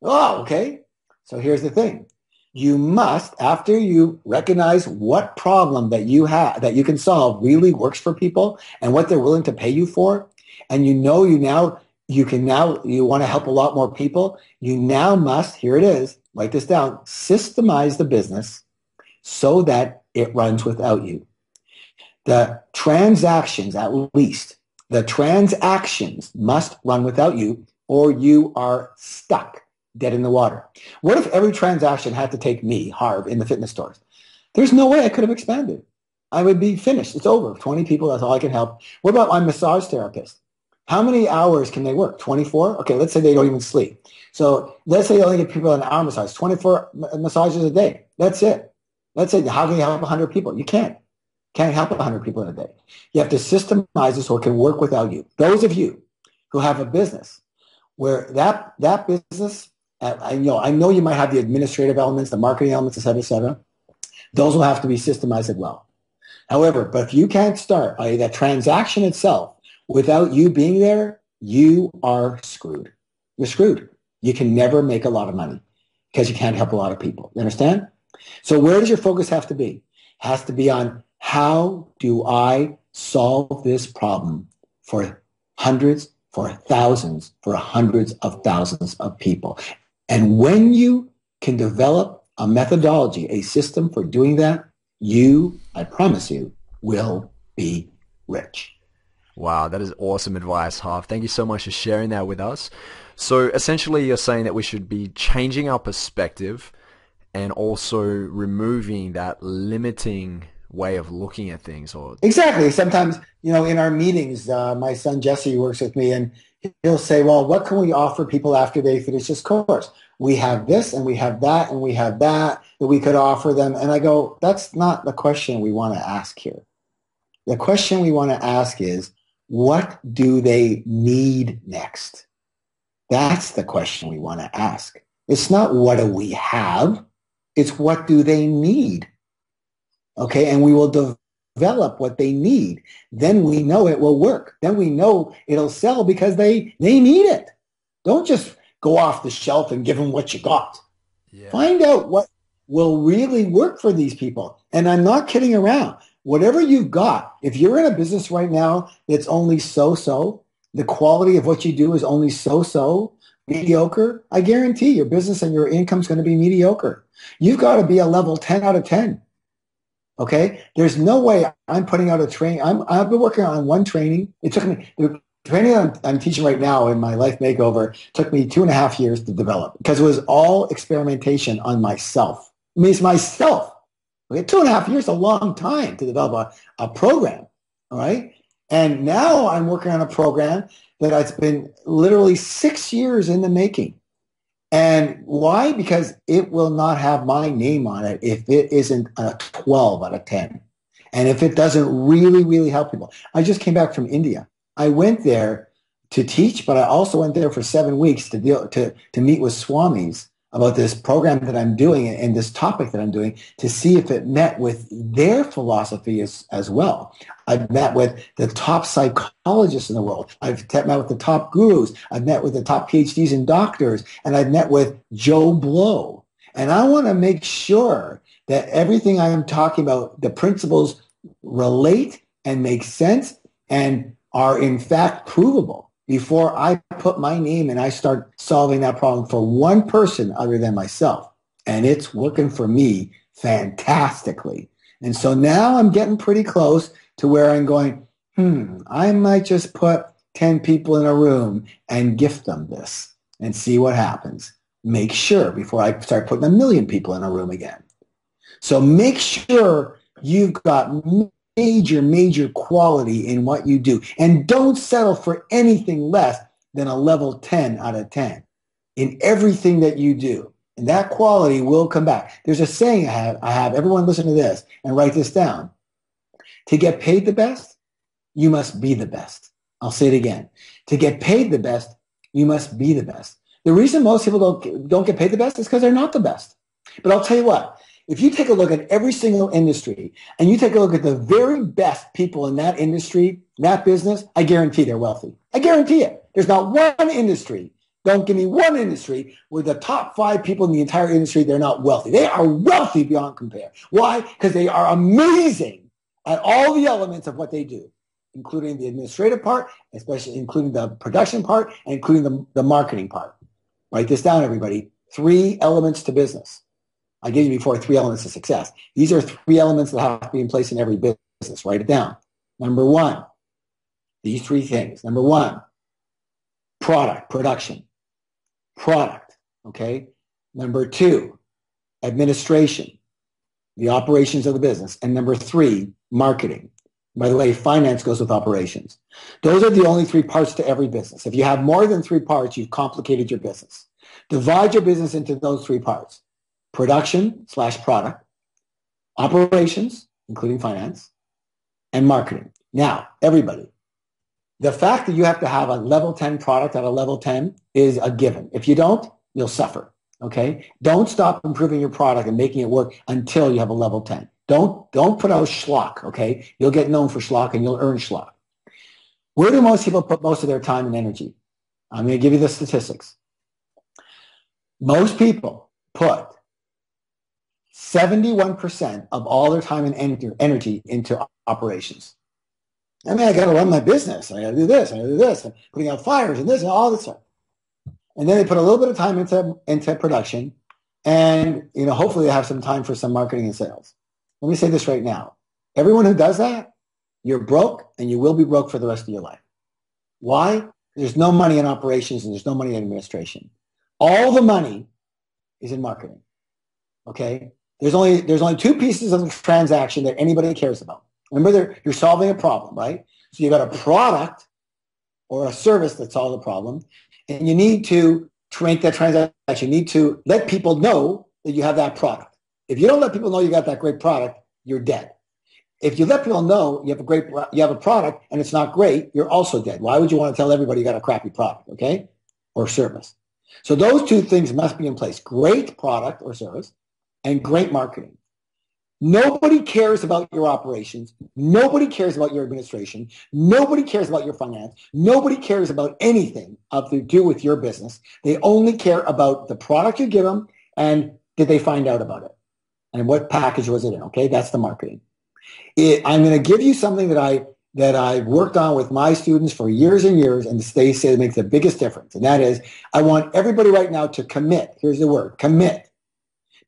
Oh, okay. So here's the thing. You must, after you recognize what problem that you have, that you can solve really works for people and what they're willing to pay you for, and you want to help a lot more people, you now must, here it is, write this down, systemize the business so that it runs without you. The transactions must run without you, or you are stuck dead in the water. What if every transaction had to take me, Harv, in the fitness stores? There's no way I could have expanded. I would be finished. It's over. 20 people, that's all I can help. What about my massage therapist? How many hours can they work? 24? Okay, let's say they don't even sleep. So let's say they only give people an hour massage, 24 massages a day. That's it. Let's say, how can you help 100 people? You can't. Can't help 100 people in a day. You have to systemize it so it can work without you. Those of you who have a business where that business, I know you might have the administrative elements, the marketing elements, et cetera. Those will have to be systemized as well. However, but if you can't start that transaction itself without you being there, you are screwed. You're screwed. You can never make a lot of money because you can't help a lot of people. You understand? So where does your focus have to be? It has to be on how do I solve this problem for hundreds, for thousands, for hundreds of thousands of people. And when you can develop a methodology, a system for doing that, I promise you, will be rich. Wow, that is awesome advice, Harv. Thank you so much for sharing that with us. So essentially you're saying that we should be changing our perspective and also removing that limiting way of looking at things. Exactly. Sometimes, in our meetings, my son Jesse works with me and he'll say, well, what can we offer people after they finish this course? We have this and we have that and we have that we could offer them. And I go, that's not the question we want to ask here. The question we want to ask is, what do they need next? That's the question we want to ask. It's not what do we have? It's what do they need? Okay, and we will develop what they need. Then we know it will work. Then we know it'll sell because they need it. Don't just go off the shelf and give them what you got. Yeah. Find out what will really work for these people. And I'm not kidding around. whatever you've got, if you're in a business right now that's only so-so, the quality of what you do is only so-so, mediocre, I guarantee your business and your income is going to be mediocre. You've got to be a level 10 out of 10. Okay? There's no way I'm putting out a training. I've been working on one training. It took me, the training I'm teaching right now in my life makeover took me 2.5 years to develop because it was all experimentation on myself. I mean, it's myself. Okay? 2.5 years is a long time to develop a program. All right? And now I'm working on a program that has been literally 6 years in the making. And why? Because it will not have my name on it if it isn't a 12 out of 10. And if it doesn't really, really help people. I just came back from India. I went there to teach, but I also went there for 7 weeks to meet with swamis about this program that I'm doing and this topic that I'm doing to see if it met with their philosophy as well. I've met with the top psychologists in the world. I've met with the top gurus. I've met with the top PhDs and doctors. And I've met with Joe Blow. And I want to make sure that everything I am talking about, the principles relate and make sense and are in fact provable before I put my name and I start solving that problem for one person other than myself. And it's working for me fantastically. And so now I'm getting pretty close to where I'm going, I might just put 10 people in a room and gift them this and see what happens. Make sure before I start putting 1 million people in a room again. So make sure you've got major quality in what you do. And don't settle for anything less than a level 10 out of 10 in everything that you do. And that quality will come back. There's a saying I have. Everyone listen to this and write this down. To get paid the best, you must be the best. I'll say it again. To get paid the best, you must be the best. The reason most people don't get paid the best is because they're not the best. But I'll tell you what, if you take a look at every single industry and you take a look at the very best people in that industry, that business, I guarantee they're wealthy. I guarantee it. There's not one industry. Don't give me one industry where the top 5 people in the entire industry, they're not wealthy. They are wealthy beyond compare. Why? Because they are amazing at all the elements of what they do, including the administrative part, especially including the production part, and including the marketing part. Write this down, everybody. 3 elements to business. I gave you before 3 elements to success. These are 3 elements that have to be in place in every business. Write it down. Number 1, these 3 things. Number 1, production. Product, okay? Number 2, administration, the operations of the business. And number 3, marketing. By the way, finance goes with operations. Those are the only 3 parts to every business. If you have more than 3 parts, you've complicated your business. Divide your business into those 3 parts. Production/product, operations, including finance, and marketing. Now, everybody, the fact that you have to have a level 10 product at a level 10 is a given. If you don't, you'll suffer, okay? Don't stop improving your product and making it work until you have a level 10. Don't put out schlock, okay? You'll get known for schlock and you'll earn schlock. Where do most people put most of their time and energy? I'm going to give you the statistics. Most people put 71% of all their time and energy into operations. I mean, I got to run my business. I got to do this. I got to do this. I'm putting out fires and this and all this stuff. And then they put a little bit of time into production, and hopefully they have some time for some marketing and sales. Let me say this right now. Everyone who does that, you're broke, and you will be broke for the rest of your life. Why? There's no money in operations, and there's no money in administration. All the money is in marketing. Okay? There's only 2 pieces of the transaction that anybody cares about. Remember, you're solving a problem, right? So you got a product or a service that solves a problem, and you need to make that transaction. You need to let people know that you have that product. If you don't let people know you got that great product, you're dead. If you let people know you have a product and it's not great, you're also dead. Why would you want to tell everybody you got a crappy product, okay, or service? So those 2 things must be in place: great product or service and great marketing. Nobody cares about your operations. Nobody cares about your administration. Nobody cares about your finance. Nobody cares about anything to do with your business. They only care about the product you give them and did they find out about it and what package was it in. Okay, that's the marketing. I'm going to give you something that I've worked on with my students for years and years, and they say it makes the biggest difference. And that is, I want everybody right now to commit. Here's the word, commit,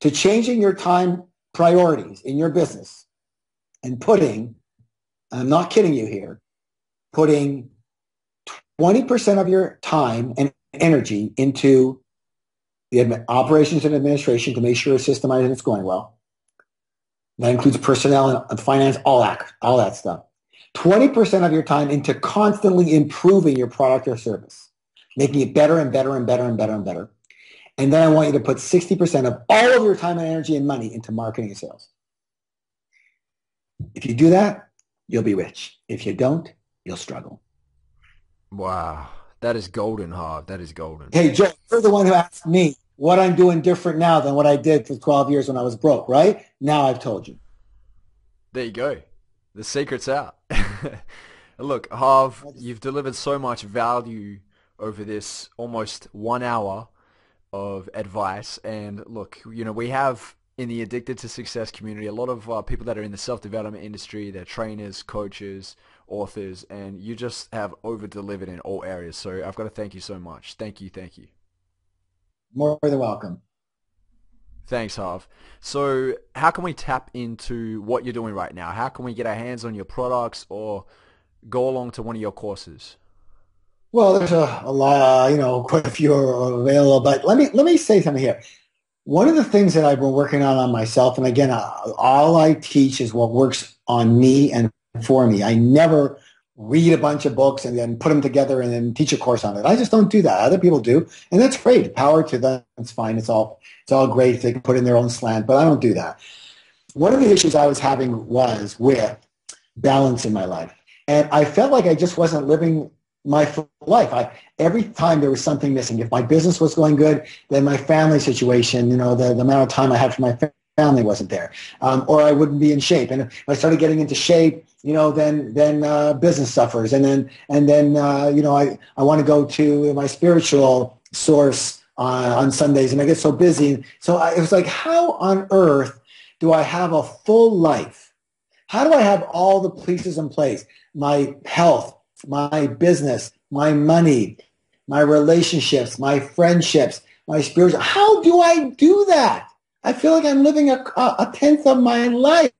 to changing your time priorities in your business and putting, I'm not kidding you here, putting 20% of your time and energy into the operations and administration to make sure it's systemized and it's going well. That includes personnel and finance, all that stuff. 20% of your time into constantly improving your product or service, making it better and better and better and better and better. And then I want you to put 60% of all of your time and energy and money into marketing and sales. If you do that, you'll be rich. If you don't, you'll struggle. Wow. That is golden, Harv. That is golden. Hey, Joe, you're the one who asked me what I'm doing different now than what I did for 12 years when I was broke, right? Now I've told you. There you go. The secret's out. Look, Harv, you've delivered so much value over this almost 1 hour of advice. And look, we have in the Addicted to Success community a lot of people that are in the self-development industry. They're trainers, coaches, authors, and you just have over-delivered in all areas. So I've got to thank you so much. Thank you. Thank you. More than welcome. Thanks, Harv. So how can we tap into what you're doing right now? How can we get our hands on your products or go along to one of your courses? Well, there's a lot, quite a few are available, but let me say something here. One of the things that I've been working on myself, and again, all I teach is what works on me and for me. I never read a bunch of books and then put them together and then teach a course on it. I just don't do that. Other people do, and that's great. Power to them. It's fine. It's all great if they can put in their own slant, but I don't do that. One of the issues I was having was with balance in my life, and I felt like I just wasn't living my full life. Every time there was something missing. If my business was going good, then my family situation, the amount of time I had for my family wasn't there, or I wouldn't be in shape. And if I started getting into shape, then business suffers, and then I want to go to my spiritual source on Sundays, and I get so busy. So it was like, how on earth do I have a full life? How do I have all the pieces in place? My health, my business, my money, my relationships, my friendships, my spiritual. How do I do that? I feel like I'm living a tenth of my life.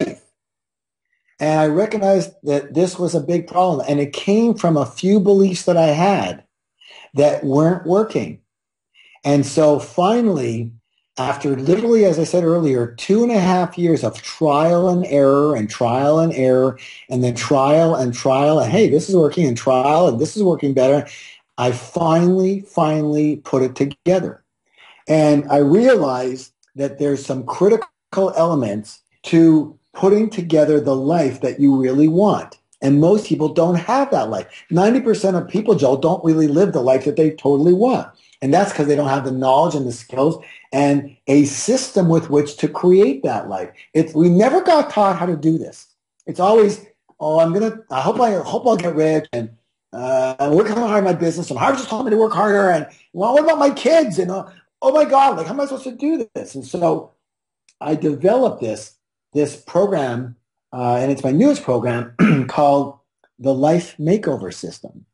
And I recognized that this was a big problem. And it came from a few beliefs that I had that weren't working. And so finally, after literally, as I said earlier, 2.5 years of trial and error and trial and error, and then trial, and hey, this is working, and trial, and this is working better, I finally put it together. And I realized that there's some critical elements to putting together the life that you really want. And most people don't have that life. 90% of people, Joel, don't really live the life that they totally want. And that's because they don't have the knowledge and the skills and a system with which to create that life. We never got taught how to do this. It's always, I hope I'll get rich, and work hard in my business, and Harv just told me to work harder, and what about my kids? And oh my God, like, how am I supposed to do this? And so I developed this program, and it's my newest program called the Life Makeover System.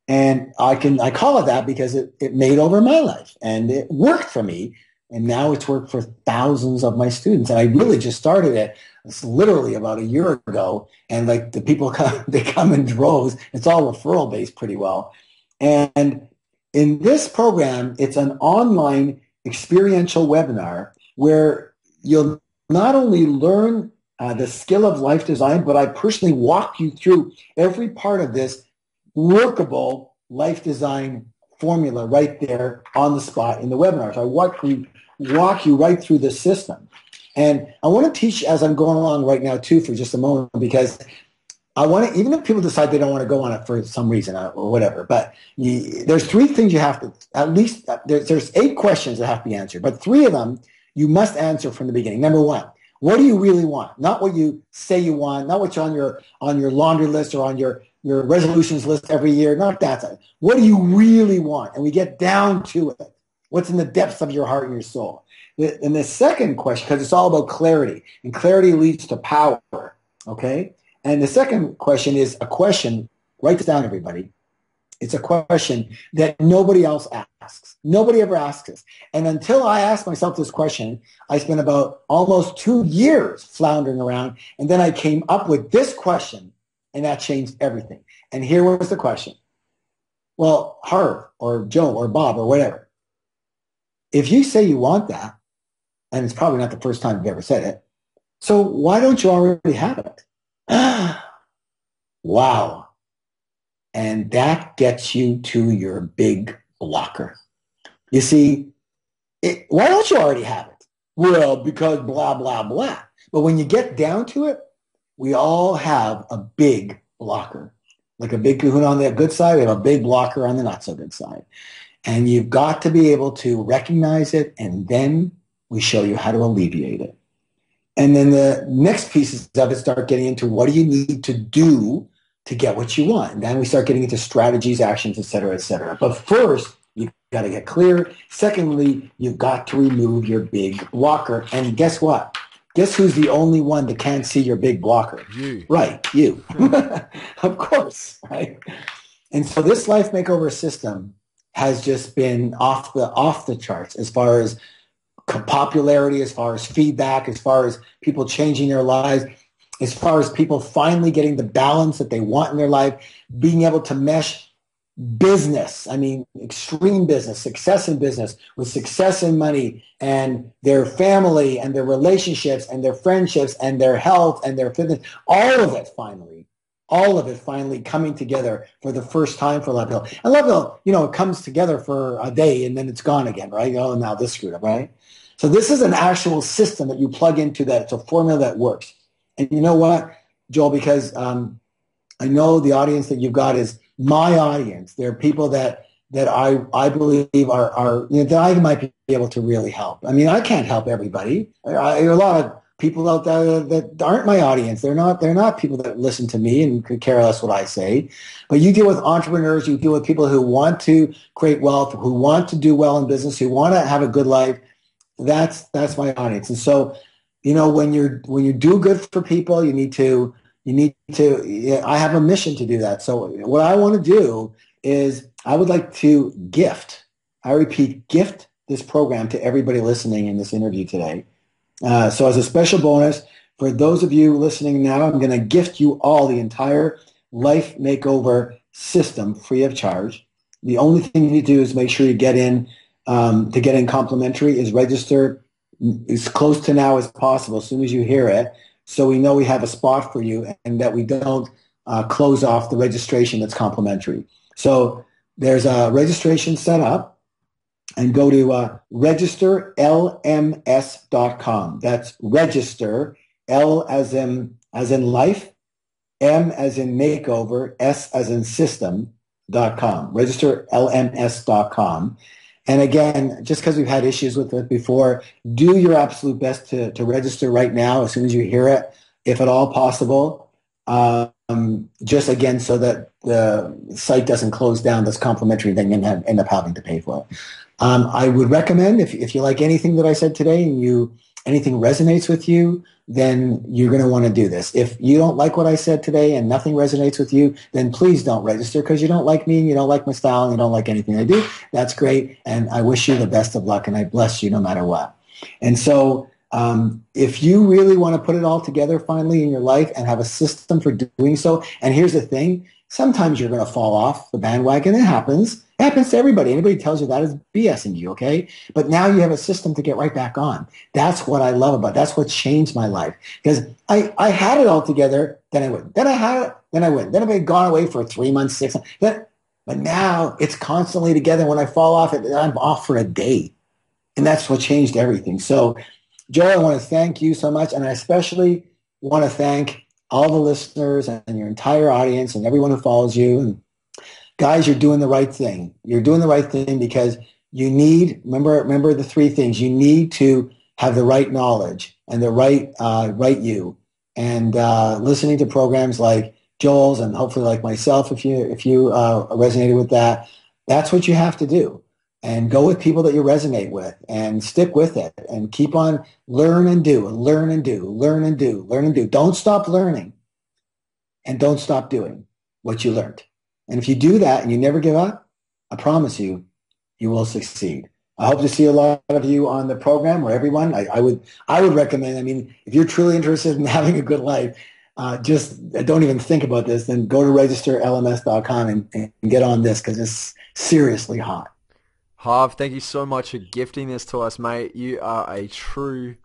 And I call it that because it made over my life, and it worked for me. And now it's worked for thousands of my students. And I really just started it. It's literally about a year ago. And like the people come in droves. It's all referral based pretty well. And in this program, it's an online experiential webinar where you'll not only learn the skill of life design, but I personally walk you through every part of this workable life design formula right there on the spot in the webinar. So I walk you right through the system. And I want to teach as I'm going along right now too for just a moment, because I want to, even if people decide they don't want to go on it for some reason or whatever, but there's 3 things you have to, at least there's 8 questions that have to be answered, but 3 of them you must answer from the beginning. Number 1, what do you really want? Not what you say you want, not what's on your laundry list or on your resolutions list every year, not that. What do you really want? And we get down to it. What's in the depths of your heart and your soul? And the second question, because it's all about clarity, and clarity leads to power. Okay? And the second question is a question, write this down, everybody. It's a question that nobody else asks. Nobody ever asks this. And until I asked myself this question, I spent about almost 2 years floundering around. And then I came up with this question, and that changed everything. And here was the question. Well, Harv or Joe or Bob or whatever, if you say you want that, and it's probably not the first time you've ever said it, so why don't you already have it? Wow. And that gets you to your big blocker. You see, why don't you already have it? Well, because blah, blah, blah. But when you get down to it, we all have a big blocker. Like a big kahuna on the good side, we have a big blocker on the not so good side. And you've got to be able to recognize it, and then we show you how to alleviate it. And then the next pieces of it start getting into what do you need to do to get what you want. And then we start getting into strategies, actions, et cetera, et cetera. But first, you've got to get clear. Secondly, you've got to remove your big blocker. And guess what? Guess who's the only one that can't see your big blocker? You. Right, you. Of course, right? And so this life makeover system has just been off the charts as far as popularity, as far as feedback, as far as people changing their lives, as far as people finally getting the balance that they want in their life, being able to mesh business, I mean, extreme business, success in business with success in money and their family and their relationships and their friendships and their health and their fitness, all of it finally coming together for the first time for a lot of people. A lot of people, it comes together for a day and then it's gone again, right? Oh, now this screwed up, right? So this is an actual system that you plug into that. It's a formula that works. And you know what, Joel, because I know the audience that you've got is my audience. They're people that I believe are that I might be able to really help. I mean, I can't help everybody. There are a lot of people out there that aren't my audience. They're not people that listen to me and could care less what I say. But you deal with entrepreneurs, you deal with people who want to create wealth, who want to do well in business, who want to have a good life. That's my audience. And so, when you do good for people, you need to, I have a mission to do that. So what I want to do is I would like to I repeat, gift this program to everybody listening in this interview today. So as a special bonus, for those of you listening now, I'm going to gift you all the entire life makeover system free of charge. The only thing you need to do is make sure you get in, to get in complimentary is register as close to now as possible as soon as you hear it, so we know we have a spot for you and that we don't close off the registration that's complimentary. So there's a registration set up, and go to registerlms.com. That's register, L as in life, M as in makeover, S as in system.com. Registerlms.com. And again, just because we've had issues with it before, do your absolute best to register right now as soon as you hear it, if at all possible. Just again, so that the site doesn't close down that's complimentary, then you end up having to pay for it. I would recommend, if you like anything that I said today and anything resonates with you, then you're going to want to do this. If you don't like what I said today and nothing resonates with you, then please don't register, because you don't like me and you don't like my style and you don't like anything I do. That's great. And I wish you the best of luck, and I bless you no matter what. And so if you really want to put it all together finally in your life and have a system for doing so, and here's the thing, sometimes you're going to fall off the bandwagon. It happens. It happens to everybody. Anybody tells you that is BSing you, okay? But now you have a system to get right back on. That's what I love about it. That's what changed my life. Because I had it all together, then I wouldn't. Then I had it, then I wouldn't. Then I had gone away for 3 months, 6 months. But now it's constantly together. When I fall off, I'm off for a day. And that's what changed everything. So, Joe, I want to thank you so much. And I especially want to thank all the listeners and your entire audience and everyone who follows you. And guys, you're doing the right thing. You're doing the right thing because you need, remember the 3 things. You need to have the right knowledge and the right you. And listening to programs like Joel's and hopefully like myself, if you resonated with that, that's what you have to do. and go with people that you resonate with and stick with it and keep on learn and do, learn and do, learn and do, learn and do. Don't stop learning and don't stop doing what you learned. And if you do that and you never give up, I promise you, you will succeed. I hope to see a lot of you on the program, or everyone. I would recommend, I mean, if you're truly interested in having a good life, just don't even think about this. Then go to registerlms.com and get on this, because it's seriously hot. Harv, thank you so much for gifting this to us, mate. You are a true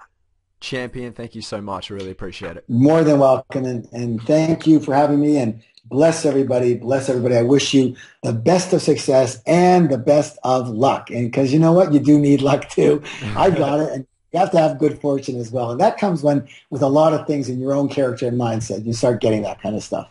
champion. Thank you so much. I really appreciate it. More than welcome. And thank you for having me. And bless everybody. Bless everybody. I wish you the best of success and the best of luck. And because you know what? You do need luck too. I got it. And you have to have good fortune as well. And that comes with a lot of things in your own character and mindset. You start getting that kind of stuff.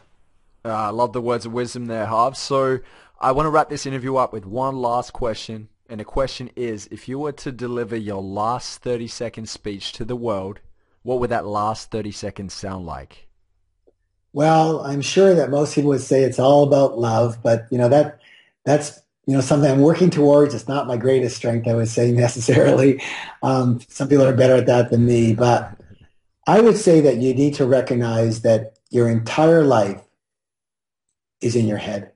I love the words of wisdom there, Harv. So I want to wrap this interview up with one last question. And the question is, if you were to deliver your last 30-second speech to the world, what would that last 30 seconds sound like? Well, I'm sure that most people would say it's all about love, but that's something I'm working towards. It's not my greatest strength, I would say, necessarily. Some people are better at that than me, but I would say that you need to recognize that your entire life is in your head.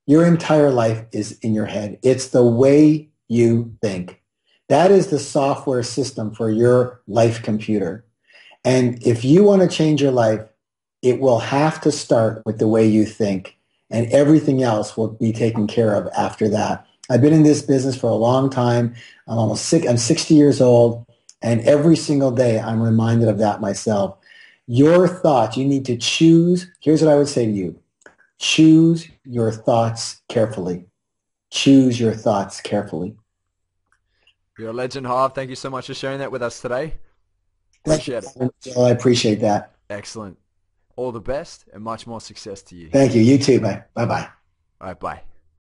Your entire life is in your head. It's the way you think. That is the software system for your life computer. And if you want to change your life, it will have to start with the way you think, and everything else will be taken care of after that. I've been in this business for a long time. I'm 60 years old, and every single day I'm reminded of that myself. Your thoughts, you need to choose. Here's what I would say to you. Choose your thoughts carefully. Choose your thoughts carefully. You're a legend, Harv. Thank you so much for sharing that with us today. Appreciate it. I appreciate that. Excellent. All the best and much more success to you. Thank you. You too, man. Bye-bye. All right, bye.